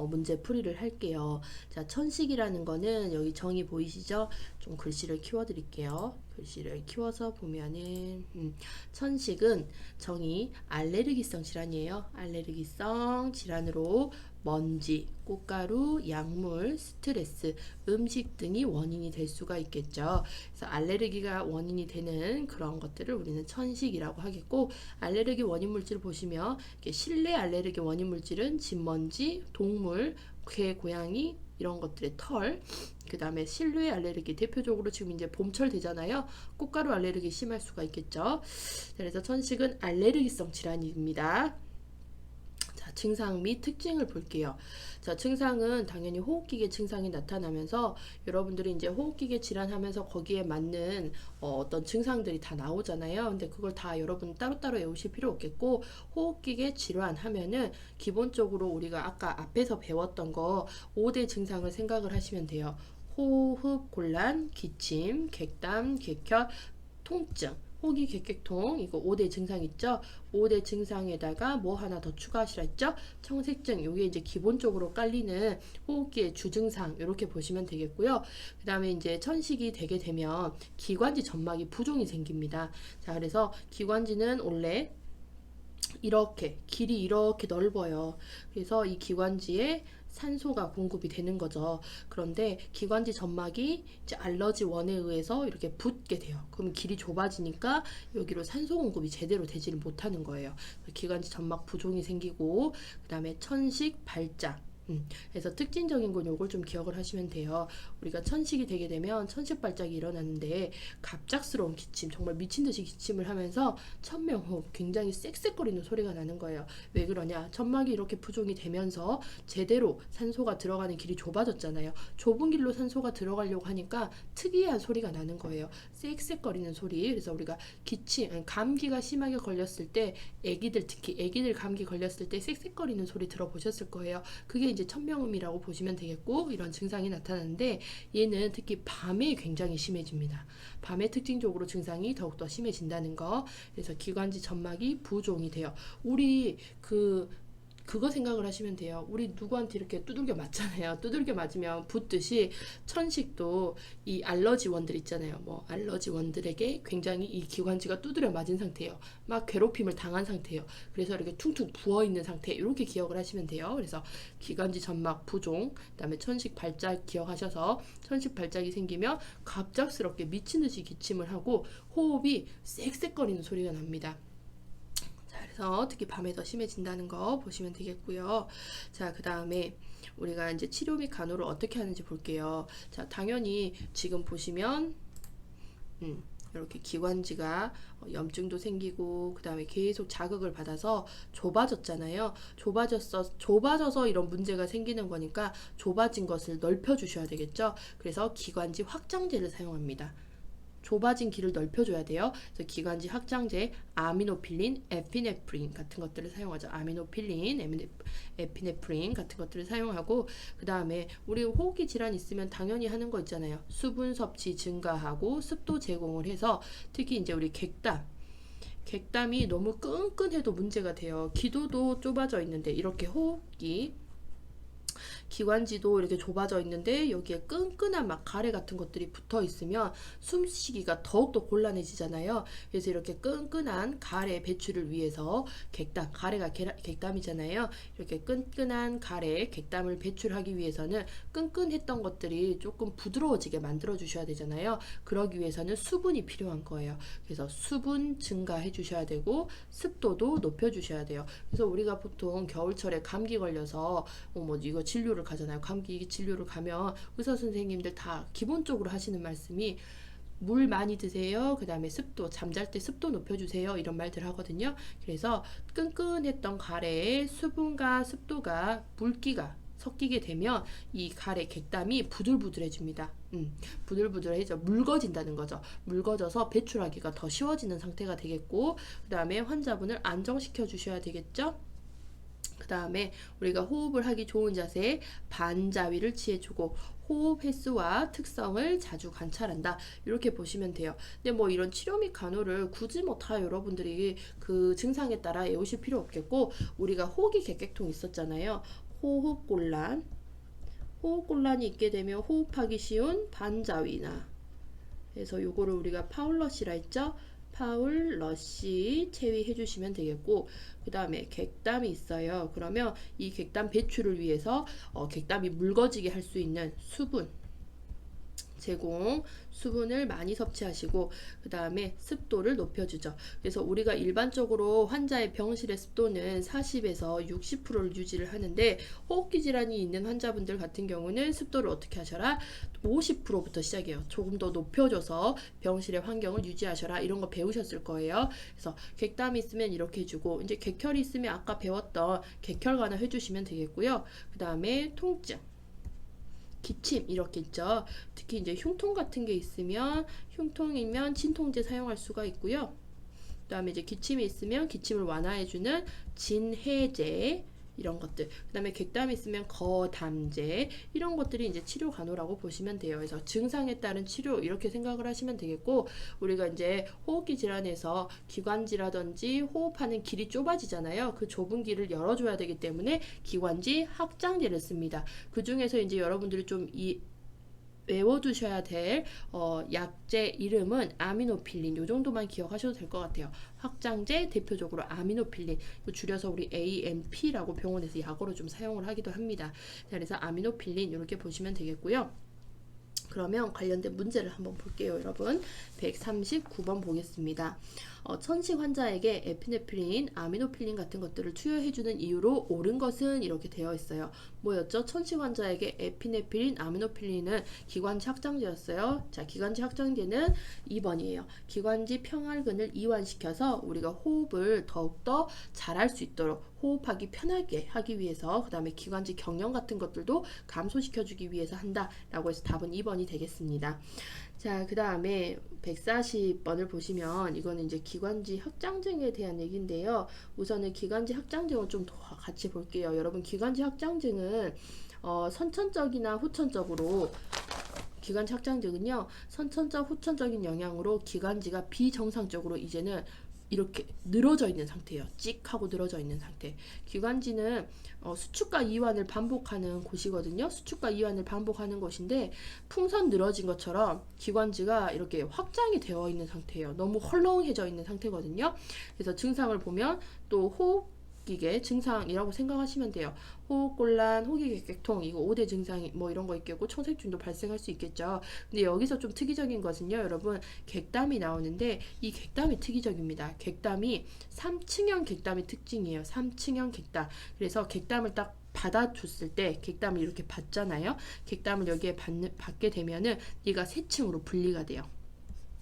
문제 풀이를 할게요. 자, 천식이라는 거는 여기 정의 보이시죠? 좀 글씨를 키워드릴게요. 글씨를 키워서 보면은 천식은 정의 알레르기성 질환이에요. 알레르기성 질환으로 먼지, 꽃가루, 약물, 스트레스, 음식 등이 원인이 될 수가 있겠죠. 그래서 알레르기가 원인이 되는 그런 것들을 우리는 천식이라고 하겠고, 알레르기 원인 물질을 보시면 실내 알레르기 원인 물질은 진먼지, 동물, 개, 고양이 이런 것들의 털, 그 다음에 실외 알레르기, 대표적으로 지금 이제 봄철 되잖아요. 꽃가루 알레르기 심할 수가 있겠죠. 그래서 천식은 알레르기성 질환입니다. 자, 증상 및 특징을 볼게요. 자, 증상은 당연히 호흡기계 증상이 나타나면서 여러분들이 이제 호흡기계 질환하면서 거기에 맞는 어떤 증상들이 다 나오잖아요. 근데 그걸 다 여러분 따로따로 외우실 필요 없겠고, 호흡기계 질환 하면은 기본적으로 우리가 아까 앞에서 배웠던 거 5대 증상을 생각을 하시면 돼요. 호흡 곤란, 기침, 객담, 객혈, 통증, 호기, 객객통, 이거 5대 증상 있죠? 5대 증상에다가 뭐 하나 더 추가하시라 했죠? 청색증, 요게 이제 기본적으로 깔리는 호흡기의 주증상, 이렇게 보시면 되겠고요. 그 다음에 이제 천식이 되게 되면 기관지 점막이 부종이 생깁니다. 자, 그래서 기관지는 원래 이렇게 길이 이렇게 넓어요. 그래서 이 기관지에 산소가 공급이 되는 거죠. 그런데 기관지 점막이 이제 알러지 원에 의해서 이렇게 붓게 돼요. 그럼 길이 좁아지니까 여기로 산소 공급이 제대로 되지를 못하는 거예요. 기관지 점막 부종이 생기고, 그 다음에 천식 발작. 그래서 특징적인 건 요걸 좀 기억을 하시면 돼요. 우리가 천식이 되게 되면 천식 발작이 일어나는데 갑작스러운 기침, 정말 미친 듯이 기침을 하면서 천명호흡, 굉장히 쌕쌕거리는 소리가 나는 거예요. 왜 그러냐? 점막이 이렇게 부종이 되면서 제대로 산소가 들어가는 길이 좁아졌잖아요. 좁은 길로 산소가 들어가려고 하니까 특이한 소리가 나는 거예요. 쌕쌕거리는 소리. 그래서 우리가 기침, 감기가 심하게 걸렸을 때 특히 애기들 감기 걸렸을 때 쌕쌕거리는 소리 들어보셨을 거예요. 그게 이제 천명음이라고 보시면 되겠고, 이런 증상이 나타나는데 얘는 특히 밤에 굉장히 심해집니다. 밤에 특징적으로 증상이 더욱더 심해진다는 거. 그래서 기관지 점막이 부종이 돼요. 우리 그거 생각을 하시면 돼요. 우리 누구한테 이렇게 두들겨 맞잖아요. 두들겨 맞으면 붓듯이 천식도 이 알러지원들 있잖아요. 뭐 알러지원들에게 굉장히 이 기관지가 두드려 맞은 상태예요. 막 괴롭힘을 당한 상태예요. 그래서 이렇게 퉁퉁 부어 있는 상태, 이렇게 기억을 하시면 돼요. 그래서 기관지 점막 부종, 그다음에 천식 발작 기억하셔서 천식 발작이 생기면 갑작스럽게 미친 듯이 기침을 하고 호흡이 쌕쌕거리는 소리가 납니다. 그래서 특히 밤에 더 심해진다는 거 보시면 되겠고요. 자, 그 다음에 우리가 이제 치료 및 간호를 어떻게 하는지 볼게요. 자, 당연히 지금 보시면 이렇게 기관지가 염증도 생기고 그 다음에 계속 자극을 받아서 좁아졌잖아요. 좁아져서 이런 문제가 생기는 거니까 좁아진 것을 넓혀 주셔야 되겠죠. 그래서 기관지 확장제를 사용합니다. 좁아진 길을 넓혀줘야 돼요. 그래서 기관지 확장제, 아미노필린, 에피네프린 같은 것들을 사용하죠. 아미노필린, 에피네프린 같은 것들을 사용하고 그 다음에 우리 호흡기 질환 있으면 당연히 하는 거 있잖아요. 수분 섭취 증가하고 습도 제공을 해서 특히 이제 우리 객담이 너무 끈끈해도 문제가 돼요. 기도도 좁아져 있는데 이렇게 호흡기 기관지도 이렇게 좁아져 있는데 여기에 끈끈한 막 가래 같은 것들이 붙어 있으면 숨쉬기가 더욱더 곤란해지잖아요. 그래서 이렇게 끈끈한 가래 배출을 위해서 가래가 객담이잖아요. 이렇게 끈끈한 가래, 객담을 배출하기 위해서는 끈끈했던 것들이 조금 부드러워지게 만들어 주셔야 되잖아요. 그러기 위해서는 수분이 필요한 거예요. 그래서 수분 증가해 주셔야 되고 습도도 높여 주셔야 돼요. 그래서 우리가 보통 겨울철에 감기 걸려서 뭐 이거 진료를 가잖아요. 감기 진료를 가면 의사 선생님들 다 기본적으로 하시는 말씀이 물 많이 드세요. 그 다음에 습도, 잠잘 때 습도 높여주세요. 이런 말들 하거든요. 그래서 끈끈했던 가래에 수분과 습도가 물기가 섞이게 되면 이 가래 객담이 부들부들해집니다. 부들부들해져 묽어진다는 거죠. 묽어져서 배출하기가 더 쉬워지는 상태가 되겠고 그 다음에 환자분을 안정시켜 주셔야 되겠죠. 그 다음에 우리가 호흡을 하기 좋은 자세 반자위를 취해주고 호흡 횟수와 특성을 자주 관찰한다. 이렇게 보시면 돼요. 근데 뭐 이런 치료 및 간호를 굳이 뭐 다 여러분들이 그 증상에 따라 외우실 필요 없겠고 우리가 호흡기 객객통 있었잖아요. 호흡곤란이 있게 되면 호흡하기 쉬운 반자위나 그래서 요거를 우리가 파울러시라 했죠. 파울러시 체위해 주시면 되겠고 그 다음에 객담이 있어요. 그러면 이 객담 배출을 위해서 객담이 묽어지게 할 수 있는 수분 제공, 수분을 많이 섭취하시고 그 다음에 습도를 높여주죠. 그래서 우리가 일반적으로 환자의 병실의 습도는 40에서 60%를 유지를 하는데 호흡기 질환이 있는 환자분들 같은 경우는 습도를 어떻게 하셔라? 50%부터 시작해요. 조금 더 높여줘서 병실의 환경을 유지하셔라. 이런 거 배우셨을 거예요. 그래서 객담이 있으면 이렇게 해주고 이제 객혈이 있으면 아까 배웠던 객혈관을 해주시면 되겠고요. 그 다음에 통증. 기침 이렇게 있죠. 특히 이제 흉통 같은 게 있으면 흉통이면 진통제 사용할 수가 있고요. 그 다음에 이제 기침이 있으면 기침을 완화해주는 진해제 이런 것들. 그 다음에 객담이 있으면 거담제 이런 것들이 이제 치료 간호라고 보시면 돼요. 그래서 증상에 따른 치료 이렇게 생각을 하시면 되겠고 우리가 이제 호흡기 질환에서 기관지라든지 호흡하는 길이 좁아지잖아요. 그 좁은 길을 열어줘야 되기 때문에 기관지 확장제를 씁니다. 그 중에서 이제 여러분들이 좀 외워두셔야 될 약제 이름은 아미노필린 요 정도만 기억하셔도 될 것 같아요. 확장제 대표적으로 아미노필린 줄여서 우리 AMP라고 병원에서 약으로 좀 사용을 하기도 합니다. 자, 그래서 아미노필린 이렇게 보시면 되겠고요. 그러면 관련된 문제를 한번 볼게요, 여러분. 139번 보겠습니다. 천식 환자에게 에피네프린, 아미노필린 같은 것들을 투여해주는 이유로 옳은 것은 이렇게 되어 있어요. 뭐였죠? 천식 환자에게 에피네프린, 아미노필린은 기관지 확장제였어요. 자, 기관지 확장제는 2번이에요. 기관지 평활근을 이완시켜서 우리가 호흡을 더욱더 잘할 수 있도록 호흡하기 편하게 하기 위해서 그 다음에 기관지 경련 같은 것들도 감소시켜주기 위해서 한다라고 해서 답은 2번이 되겠습니다. 자, 그 다음에 140번을 보시면 이거는 이제 기관지 확장증에 대한 얘기인데요. 우선은 기관지 확장증을 좀 더 같이 볼게요. 여러분 기관지 확장증은 선천적이나 후천적으로 기관지 확장증은요. 선천적, 후천적인 영향으로 기관지가 비정상적으로 이제는 이렇게 늘어져 있는 상태예요. 찍 하고 늘어져 있는 상태. 기관지는 수축과 이완을 반복하는 곳이거든요. 수축과 이완을 반복하는 곳인데 풍선 늘어진 것처럼 기관지가 이렇게 확장이 되어 있는 상태예요. 너무 헐렁해져 있는 상태거든요. 그래서 증상을 보면 또 호흡기계 증상이라고 생각하시면 돼요. 호흡곤란, 호기객통 이거 5대 증상이 뭐 이런 거 있겠고 청색증도 발생할 수 있겠죠. 근데 여기서 좀 특이적인 것은요, 여러분 객담이 나오는데 이 객담이 특이적입니다. 객담이 3층형 객담의 특징이에요. 3층형 객담. 그래서 객담을 딱 받아줬을 때 객담을 이렇게 받잖아요. 객담을 여기에 받게 되면은 얘가 세 층으로 분리가 돼요.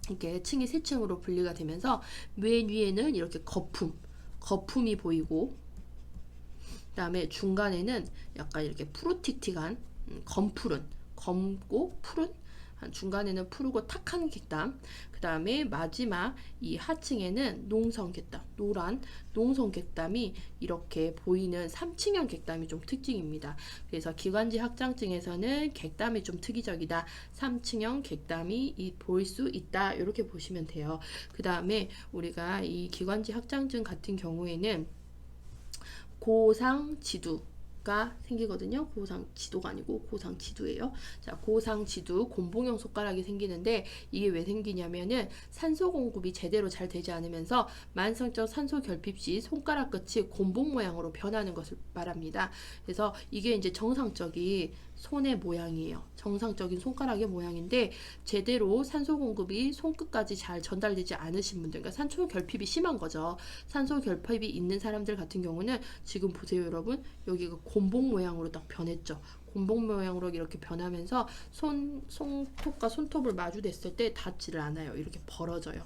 이렇게 층이 세 층으로 분리가 되면서 맨 위에는 이렇게 거품이 보이고 그다음에 중간에는 약간 이렇게 푸르틱틱한 검고 푸른 중간에는 푸르고 탁한 객담, 그 다음에 마지막 이 하층에는 농성 객담, 노란 농성 객담이 이렇게 보이는 3층형 객담이 좀 특징입니다. 그래서 기관지 확장증에서는 객담이 좀 특이적이다. 3층형 객담이 보일 수 있다. 이렇게 보시면 돼요. 그 다음에 우리가 이 기관지 확장증 같은 경우에는 고상지두가 생기거든요. 고상지도가 아니고 고상지두예요. 자, 고상지두 곤봉형 손가락이 생기는데 이게 왜 생기냐면은 산소 공급이 제대로 잘 되지 않으면서 만성적 산소 결핍 시 손가락 끝이 곤봉 모양으로 변하는 것을 말합니다. 그래서 이게 이제 정상적인 손의 모양이에요. 정상적인 손가락의 모양인데 제대로 산소 공급이 손끝까지 잘 전달되지 않으신 분들, 그러니까 산소 결핍이 심한 거죠. 산소 결핍이 있는 사람들 같은 경우는 지금 보세요, 여러분. 여기가 곤봉 모양으로 딱 변했죠. 곤봉 모양으로 이렇게 변하면서 손톱과 손톱을 마주댔을 때 닿지를 않아요. 이렇게 벌어져요.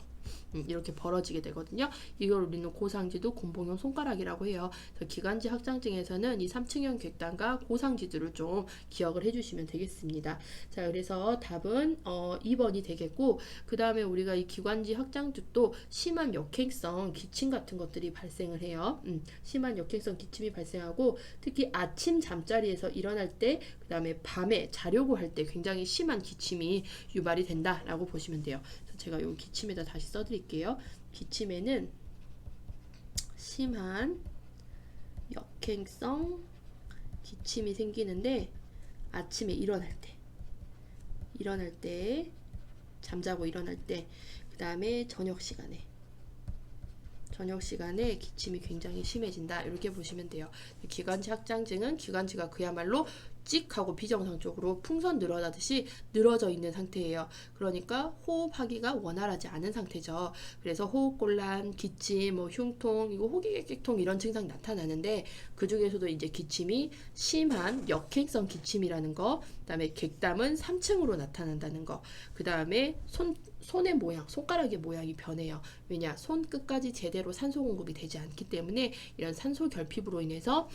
이렇게 벌어지게 되거든요. 이걸 우리는 고상지두 곤봉형 손가락이라고 해요. 그래서 기관지 확장증에서는 이 3층형 객단과 고상지두를 좀 기억을 해주시면 되겠습니다. 자, 그래서 답은 2번이 되겠고, 그 다음에 우리가 이 기관지 확장증도 심한 역행성 기침 같은 것들이 발생을 해요. 심한 역행성 기침이 발생하고 특히 아침 잠자리에서 일어날 때, 그 다음에 밤에 자려고 할 때 굉장히 심한 기침이 유발이 된다라고 보시면 돼요. 제가 이 기침에다 다시 써드릴게요. 기침에는 심한 역행성 기침이 생기는데 아침에 일어날 때 잠자고 일어날 때 그 다음에 저녁 시간에 기침이 굉장히 심해진다. 이렇게 보시면 돼요. 기관지 확장증은 기관지가 그야말로 찍하고 비정상적으로 풍선 늘어나듯이 늘어져 있는 상태예요. 그러니까 호흡하기가 원활하지 않은 상태죠. 그래서 호흡곤란, 기침, 흉통, 이거 호기객통 이런 증상이 나타나는데 그 중에서도 이제 기침이 심한 역행성 기침이라는 거, 그다음에 객담은 3층으로 나타난다는 거, 그다음에 손의 모양, 손가락의 모양이 변해요. 왜냐? 손끝까지 제대로 산소 공급이 되지 않기 때문에 이런 산소 결핍으로 인해서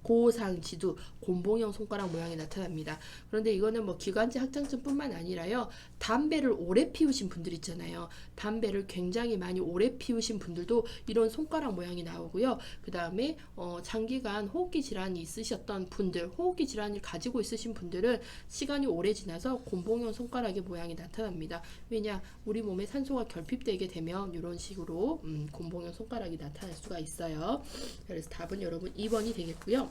고상지두, 곤봉형 손가락 모양이 나타납니다. 그런데 이거는 뭐 기관지 확장증뿐만 아니라요. 담배를 오래 피우신 분들 있잖아요. 담배를 굉장히 많이 오래 피우신 분들도 이런 손가락 모양이 나오고요. 그 다음에 장기간 호흡기 질환이 있으셨던 분들, 호흡기 질환을 가지고 있으신 분들은 시간이 오래 지나서 곤봉형 손가락의 모양이 나타납니다. 왜냐? 우리 몸에 산소가 결핍되게 되면 이런 식으로 곤봉형 손가락이 나타날 수가 있어요. 그래서 답은 여러분 2번이 되겠고요.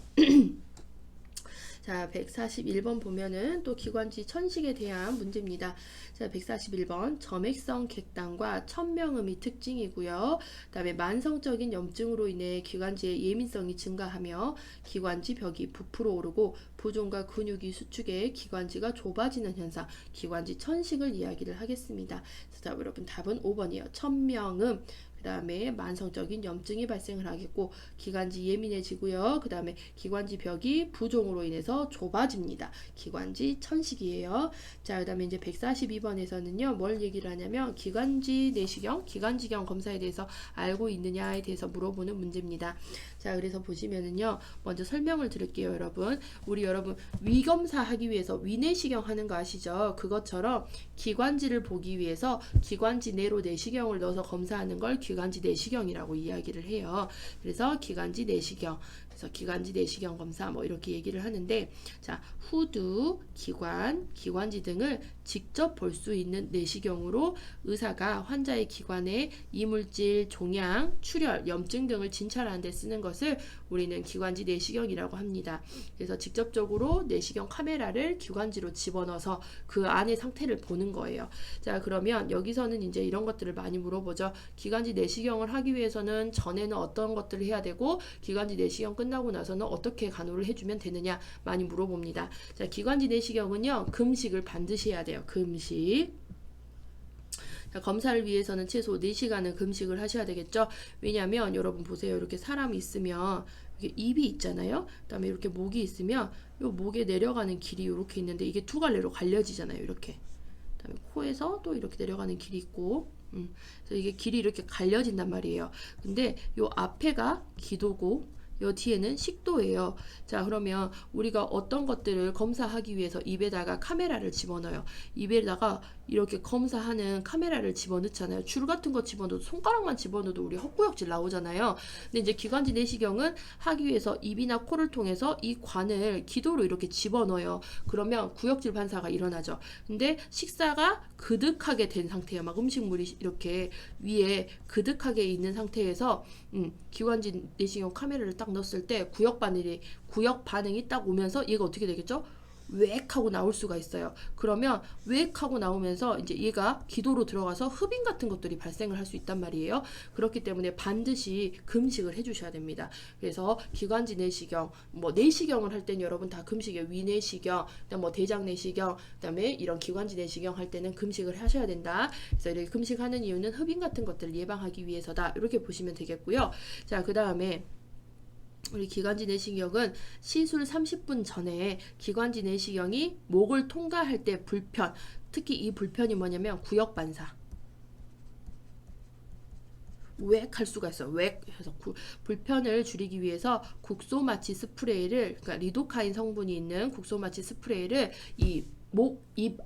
자, 141번 보면은 또 기관지 천식에 대한 문제입니다. 자, 141번 점액성 객단과 천명음이 특징이고요. 그 다음에 만성적인 염증으로 인해 기관지의 예민성이 증가하며 기관지 벽이 부풀어 오르고 부종과 근육이 수축해 기관지가 좁아지는 현상, 기관지 천식을 이야기를 하겠습니다. 자, 여러분 답은 5번이에요. 천명음. 그 다음에 만성적인 염증이 발생을 하겠고 기관지 예민해지고요. 그 다음에 기관지 벽이 부종으로 인해서 좁아집니다. 기관지 천식이에요. 자, 그 다음에 이제 142번에서는요. 뭘 얘기를 하냐면 기관지 내시경, 기관지경 검사에 대해서 알고 있느냐에 대해서 물어보는 문제입니다. 자, 그래서 보시면은요. 먼저 설명을 드릴게요, 여러분. 우리 여러분 위검사 하기 위해서 위내시경 하는 거 아시죠? 그것처럼 기관지를 보기 위해서 기관지 내로 내시경을 넣어서 검사하는 걸 기관지 내시경이라고 이야기를 해요. 그래서 기관지 내시경, 그래서 기관지 내시경 검사 뭐 이렇게 얘기를 하는데, 자, 후두, 기관지 등을 직접 볼 수 있는 내시경으로 의사가 환자의 기관에 이물질, 종양, 출혈, 염증 등을 진찰하는 데 쓰는 것을 우리는 기관지 내시경이라고 합니다. 그래서 직접적으로 내시경 카메라를 기관지로 집어넣어서 그 안의 상태를 보는 거예요. 자, 그러면 여기서는 이제 이런 것들을 많이 물어보죠. 기관지 내시경을 하기 위해서는 전에는 어떤 것들을 해야 되고, 기관지 내시경 끝나고 나서는 어떻게 간호를 해주면 되느냐 많이 물어봅니다. 자, 기관지 내시경은요, 금식을 반드시 해야 돼요. 금식. 자, 검사를 위해서는 최소 4시간은 금식을 하셔야 되겠죠. 왜냐하면 여러분 보세요. 이렇게 사람이 있으면 이게 입이 있잖아요. 그다음에 이렇게 목이 있으면 이 목에 내려가는 길이 이렇게 있는데 이게 두 갈래로 갈려지잖아요. 이렇게. 그다음에 코에서 또 이렇게 내려가는 길이 있고, 그래서 이게 길이 이렇게 갈려진단 말이에요. 근데 요 앞에가 기도고 요 뒤에는 식도예요. 자, 그러면 우리가 어떤 것들을 검사하기 위해서 입에다가 카메라를 집어넣어요. 입에다가 이렇게 검사하는 카메라를 집어넣잖아요. 줄 같은 거 집어넣어도, 손가락만 집어넣어도 우리 헛구역질 나오잖아요. 근데 이제 기관지 내시경은 하기 위해서 입이나 코를 통해서 이 관을 기도로 이렇게 집어넣어요. 그러면 구역질 반사가 일어나죠. 근데 식사가 그득하게 된 상태예요. 막 음식물이 이렇게 위에 그득하게 있는 상태에서 기관지 내시경 카메라를 딱 넣었을 때 구역 반응이 딱 오면서 얘가 어떻게 되겠죠? 웩 하고 나올 수가 있어요. 그러면 웩 하고 나오면서 이제 얘가 기도로 들어가서 흡인 같은 것들이 발생을 할 수 있단 말이에요. 그렇기 때문에 반드시 금식을 해주셔야 됩니다. 그래서 기관지 내시경, 뭐 내시경을 할 때는 여러분 다 금식이에요. 위내시경, 그다음 뭐 대장 내시경, 그다음에 이런 기관지 내시경 할 때는 금식을 하셔야 된다. 그래서 이렇게 금식하는 이유는 흡인 같은 것들을 예방하기 위해서다. 이렇게 보시면 되겠고요. 자, 그 다음에 우리 기관지 내시경은 시술 30분 전에 기관지 내시경이 목을 통과할 때 불편, 특히 이 불편이 뭐냐면 구역 반사. 웩 할 수가 있어요. 웩 해서 불편을 줄이기 위해서 국소마취 스프레이를, 그러니까 리도카인 성분이 있는 국소마취 스프레이를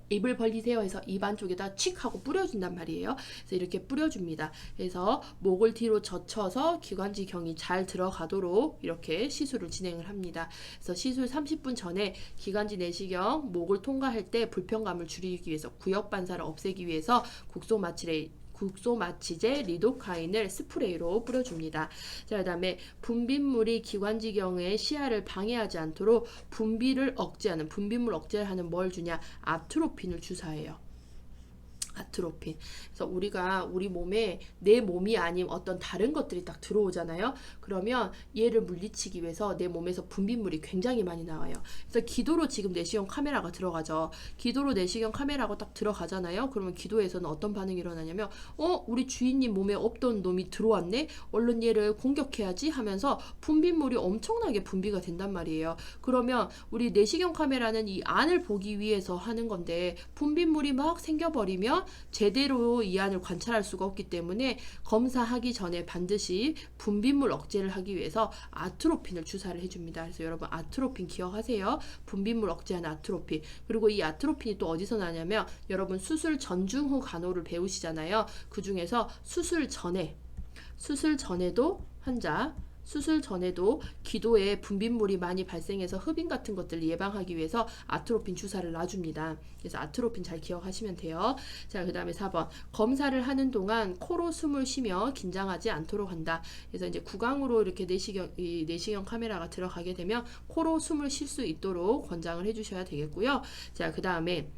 입을 벌리세요 해서 입 안쪽에다 칙 하고 뿌려준단 말이에요. 그래서 이렇게 뿌려줍니다. 그래서 목을 뒤로 젖혀서 기관지경이 잘 들어가도록 이렇게 시술을 진행을 합니다. 그래서 시술 30분 전에 기관지 내시경 목을 통과할 때 불편감을 줄이기 위해서, 구역 반사를 없애기 위해서 국소마취제 리도카인을 스프레이로 뿌려줍니다. 자, 그 다음에 분비물이 기관지경의 시야를 방해하지 않도록 분비물 억제를 하는 뭘 주냐? 아트로핀을 주사해요. 아트로핀. 그래서 우리가 우리 몸에 내 몸이 아닌 어떤 다른 것들이 딱 들어오잖아요. 그러면 얘를 물리치기 위해서 내 몸에서 분비물이 굉장히 많이 나와요. 그래서 기도로 지금 내시경 카메라가 들어가죠. 기도로 내시경 카메라가 딱 들어가잖아요. 그러면 기도에서는 어떤 반응이 일어나냐면, 우리 주인님 몸에 없던 놈이 들어왔네? 얼른 얘를 공격해야지 하면서 분비물이 엄청나게 분비가 된단 말이에요. 그러면 우리 내시경 카메라는 이 안을 보기 위해서 하는 건데, 분비물이 막 생겨버리면 제대로 이 안을 관찰할 수가 없기 때문에 검사하기 전에 반드시 분비물 억제를 하기 위해서 아트로핀을 주사를 해줍니다. 그래서 여러분 아트로핀 기억하세요. 분비물 억제하는 아트로핀. 그리고 이 아트로핀이 또 어디서 나냐면, 여러분 수술 전중 후 간호를 배우시잖아요. 그 중에서 수술 전에도 기도에 분비물이 많이 발생해서 흡인 같은 것들을 예방하기 위해서 아트로핀 주사를 놔줍니다. 그래서 아트로핀 잘 기억하시면 돼요. 자, 그 다음에 4번. 검사를 하는 동안 코로 숨을 쉬며 긴장하지 않도록 한다. 그래서 이제 구강으로 이렇게 내시경 카메라가 들어가게 되면 코로 숨을 쉴 수 있도록 권장을 해주셔야 되겠고요. 자, 그 다음에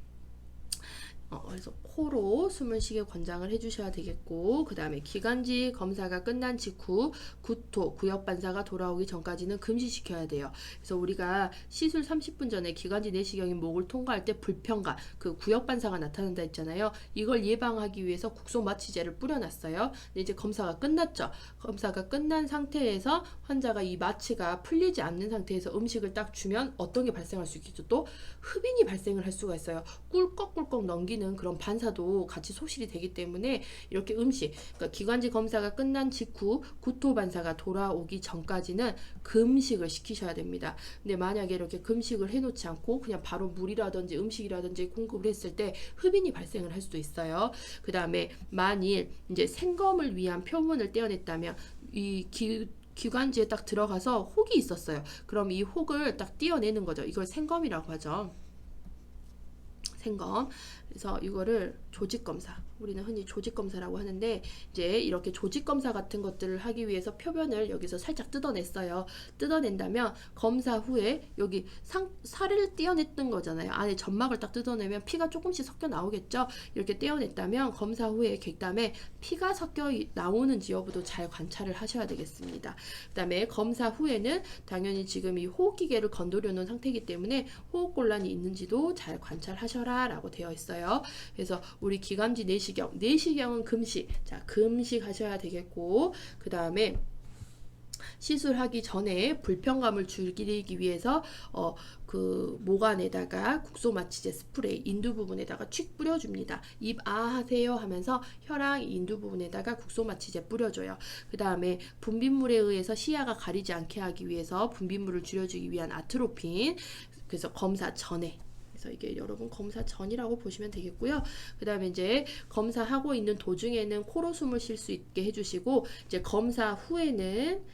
그래서 코로 숨을 쉬게 권장을 해주셔야 되겠고, 그 다음에 기관지 검사가 끝난 직후 구역 반사가 돌아오기 전까지는 금지시켜야 돼요. 그래서 우리가 시술 30분 전에 기관지 내시경이 목을 통과할 때 불편감, 그 구역 반사가 나타난다 했잖아요. 이걸 예방하기 위해서 국소마취제를 뿌려놨어요. 근데 이제 검사가 끝났죠. 검사가 끝난 상태에서 환자가 이 마취가 풀리지 않는 상태에서 음식을 딱 주면 어떤 게 발생할 수 있겠죠? 또 흡인이 발생을 할 수가 있어요. 꿀꺽꿀꺽 넘기는 그런 반사도 같이 소실이 되기 때문에 이렇게 그러니까 기관지 검사가 끝난 직후 구토 반사가 돌아오기 전까지는 금식을 시키셔야 됩니다. 근데 만약에 이렇게 금식을 해놓지 않고 그냥 바로 물이라든지 음식이라든지 공급을 했을 때 흡인이 발생을 할 수도 있어요. 그 다음에 만일 이제 생검을 위한 표문을 떼어냈다면 이 기관지에 딱 들어가서 혹이 있었어요. 그럼 이 혹을 딱 띄어내는 거죠. 이걸 생검이라고 하죠. 생검. 그래서 이거를 조직검사, 우리는 흔히 조직검사라고 하는데, 이제 이렇게 조직검사 같은 것들을 하기 위해서 표면을 여기서 살짝 뜯어냈어요. 뜯어낸다면 검사 후에 여기 살을 떼어냈던 거잖아요. 안에 점막을 딱 뜯어내면 피가 조금씩 섞여 나오겠죠. 이렇게 떼어냈다면 검사 후에 객담에 피가 섞여 나오는지 여부도 잘 관찰을 하셔야 되겠습니다. 그 다음에 검사 후에는 당연히 지금 이 호흡기계를 건드려 놓은 상태이기 때문에 호흡곤란이 있는지도 잘 관찰하셔라 라고 되어 있어요. 그래서 우리 기관지 내시경은 금식, 자 금식 하셔야 되겠고, 그 다음에 시술하기 전에 불편감을 줄이기 위해서 그 목 안에다가 국소마취제 스프레이 인두 부분에다가 칙 뿌려줍니다. 입 아 하세요 하면서 혀랑 인두 부분에다가 국소마취제 뿌려줘요. 그 다음에 분비물에 의해서 시야가 가리지 않게 하기 위해서 분비물을 줄여주기 위한 아트로핀, 그래서 검사 전에, 그래서 이게 여러분 검사 전이라고 보시면 되겠고요. 그 다음에 이제 검사하고 있는 도중에는 코로 숨을 쉴 수 있게 해주시고, 이제 검사 후에는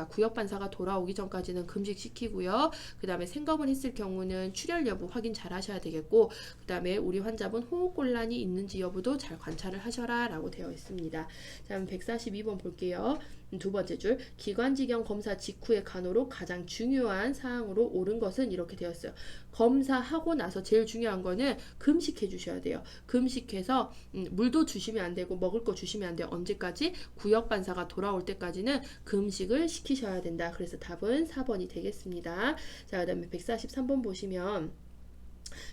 구역반사가 돌아오기 전까지는 금식시키고요. 그 다음에 생검을 했을 경우는 출혈 여부 확인 잘 하셔야 되겠고, 그 다음에 우리 환자분 호흡곤란이 있는지 여부도 잘 관찰을 하셔라 라고 되어 있습니다. 자, 142번 볼게요. 두 번째 줄, 기관지경 검사 직후의 간호로 가장 중요한 사항으로 옳은 것은 이렇게 되었어요. 검사하고 나서 제일 중요한 거는 금식해 주셔야 돼요. 금식해서 물도 주시면 안 되고 먹을 거 주시면 안 돼요. 언제까지? 구역반사가 돌아올 때까지는 금식을 시키셔야 된다. 그래서 답은 4번이 되겠습니다. 자, 그 다음에 143번 보시면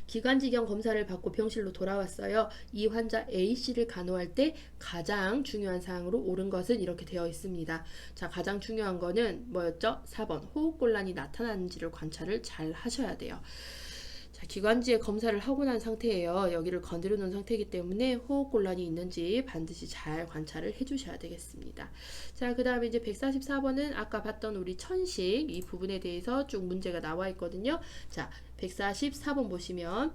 기관지경 검사를 받고 병실로 돌아왔어요. 이 환자 A씨를 간호할 때 가장 중요한 사항으로 옳은 것은 이렇게 되어 있습니다. 자, 가장 중요한 거는 뭐였죠? 4번, 호흡곤란이 나타나는지를 관찰을 잘 하셔야 돼요. 자, 기관지에 검사를 하고 난 상태예요. 여기를 건드려 놓은 상태이기 때문에 호흡곤란이 있는지 반드시 잘 관찰을 해주셔야 되겠습니다. 자, 그 다음에 이제 144번은 아까 봤던 우리 천식 이 부분에 대해서 쭉 문제가 나와 있거든요. 자, 144번 보시면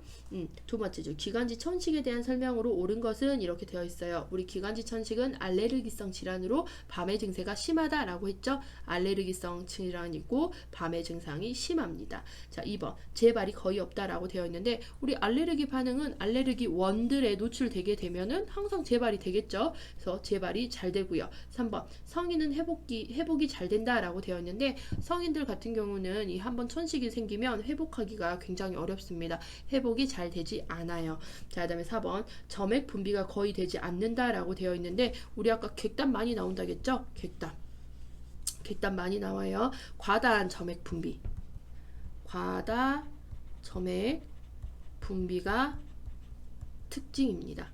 두 번째 줄, 기관지 천식에 대한 설명으로 옳은 것은 이렇게 되어 있어요. 우리 기관지 천식은 알레르기성 질환으로 밤의 증세가 심하다라고 했죠. 알레르기성 질환이고 밤의 증상이 심합니다. 자, 2번, 재발이 거의 없다라고 되어 있는데, 우리 알레르기 반응은 알레르기 원들에 노출되게 되면은 항상 재발이 되겠죠. 그래서 재발이 잘 되고요. 3번, 성인은 회복이 잘 된다라고 되어 있는데, 성인들 같은 경우는 이 한번 천식이 생기면 회복하기가 굉장히 어렵습니다. 회복이 잘 되지 않아요. 자, 그 다음에 4번, 점액 분비가 거의 되지 않는다라고 되어 있는데, 우리 아까 객담 많이 나온다겠죠? 객담 많이 나와요. 과다한 점액 분비, 과다 점액 분비가 특징입니다.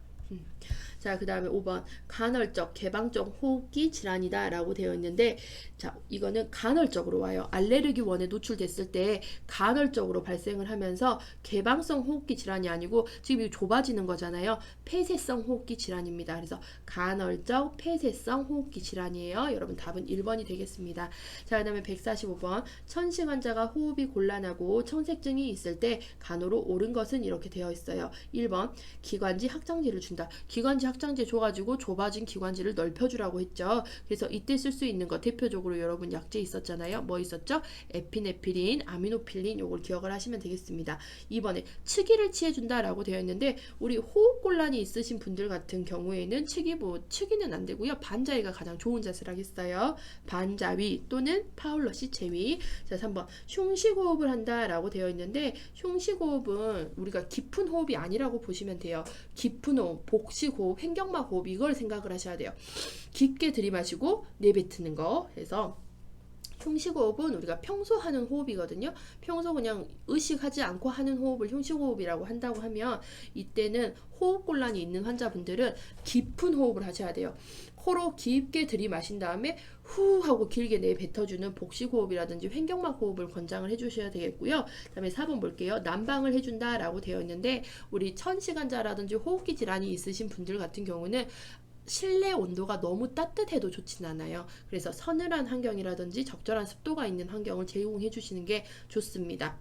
자, 그 다음에 5번, 간헐적 개방적 호흡기 질환이다 라고 되어 있는데, 자, 이거는 간헐적으로 와요. 알레르기 원에 노출됐을 때 간헐적으로 발생을 하면서 개방성 호흡기 질환이 아니고 지금 좁아지는 거잖아요. 폐쇄성 호흡기 질환입니다. 그래서 간헐적 폐쇄성 호흡기 질환이에요. 여러분 답은 1번이 되겠습니다. 자, 그 다음에 145번, 천식 환자가 호흡이 곤란하고 청색증이 있을 때 간호로 옳은 것은 이렇게 되어 있어요. 1번, 기관지 확장제를 준다. 기관지 확장제 줘가지고 좁아진 기관지를 넓혀주라고 했죠. 그래서 이때 쓸 수 있는 거 대표적으로 여러분 약제 있었잖아요. 뭐 있었죠? 에피네피린, 아미노필린, 요걸 기억을 하시면 되겠습니다. 2번에 치기를 취해준다라고 되어 있는데, 우리 호흡곤란이 있으신 분들 같은 경우에는 치기는 안 되고요. 반자위가 가장 좋은 자세라겠어요. 반자위 또는 파울러시 체위. 자, 3번, 흉식호흡을 한다라고 되어 있는데, 흉식호흡은 우리가 깊은 호흡이 아니라고 보시면 돼요. 깊은 호흡, 복식호흡, 횡격막 호흡, 이걸 생각을 하셔야 돼요. 깊게 들이마시고 내뱉는 거. 그래서 흉식호흡은 우리가 평소 하는 호흡이거든요. 평소 그냥 의식하지 않고 하는 호흡을 흉식호흡이라고 한다고 하면, 이때는 호흡곤란이 있는 환자분들은 깊은 호흡을 하셔야 돼요. 코로 깊게 들이마신 다음에 후 하고 길게 내뱉어주는 복식호흡이라든지 횡격막 호흡을 권장을 해주셔야 되겠고요. 그 다음에 4번 볼게요. 난방을 해준다 라고 되어 있는데, 우리 천식 환자라든지 호흡기 질환이 있으신 분들 같은 경우는 실내 온도가 너무 따뜻해도 좋진 않아요. 그래서 서늘한 환경이라든지 적절한 습도가 있는 환경을 제공해 주시는 게 좋습니다.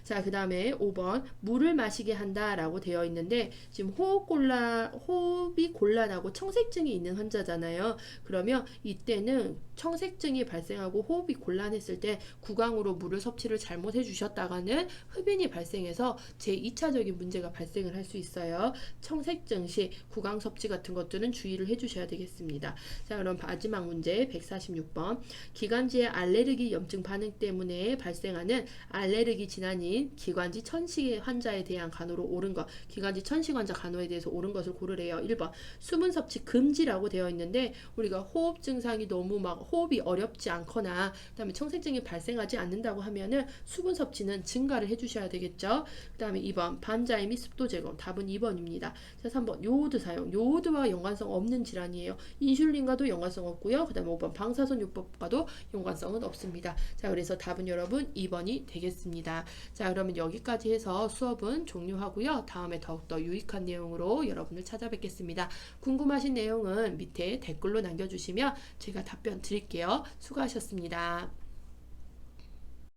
자, 그 다음에 5번 물을 마시게 한다라고 되어 있는데 지금 호흡이 곤란하고 청색증이 있는 환자잖아요. 그러면 이때는 청색증이 발생하고 호흡이 곤란했을 때 구강으로 물을 섭취를 잘못해 주셨다가는 흡인이 발생해서 제2차적인 문제가 발생을 할 수 있어요. 청색증 시 구강 섭취 같은 것들은 주의를 해주셔야 되겠습니다. 자, 그럼 마지막 문제 146번 기관지의 알레르기 염증 반응 때문에 발생하는 알레르기 질환인 기관지 천식 환자에 대한 간호로 옳은 것, 기관지 천식 환자 간호에 대해서 옳은 것을 고르래요. 1번 수분 섭취 금지라고 되어 있는데 우리가 호흡 증상이 너무 막 호흡이 어렵지 않거나 그다음에 청색증이 발생하지 않는다고 하면은 수분 섭취는 증가를 해주셔야 되겠죠. 그다음에 2번 반자의 및 습도 제거, 답은 2번입니다. 자, 3번 요오드 사용, 요오드와 연관성 없는 질환이에요. 인슐린과도 연관성 없고요. 그다음에 5번 방사선요법과도 연관성은 없습니다. 자, 그래서 답은 여러분 2번이 되겠습니다. 자, 그러면 여기까지 해서 수업은 종료하고요. 다음에 더욱더 유익한 내용으로 여러분을 찾아뵙겠습니다. 궁금하신 내용은 밑에 댓글로 남겨주시면 제가 답변 드릴게요. 수고하셨습니다.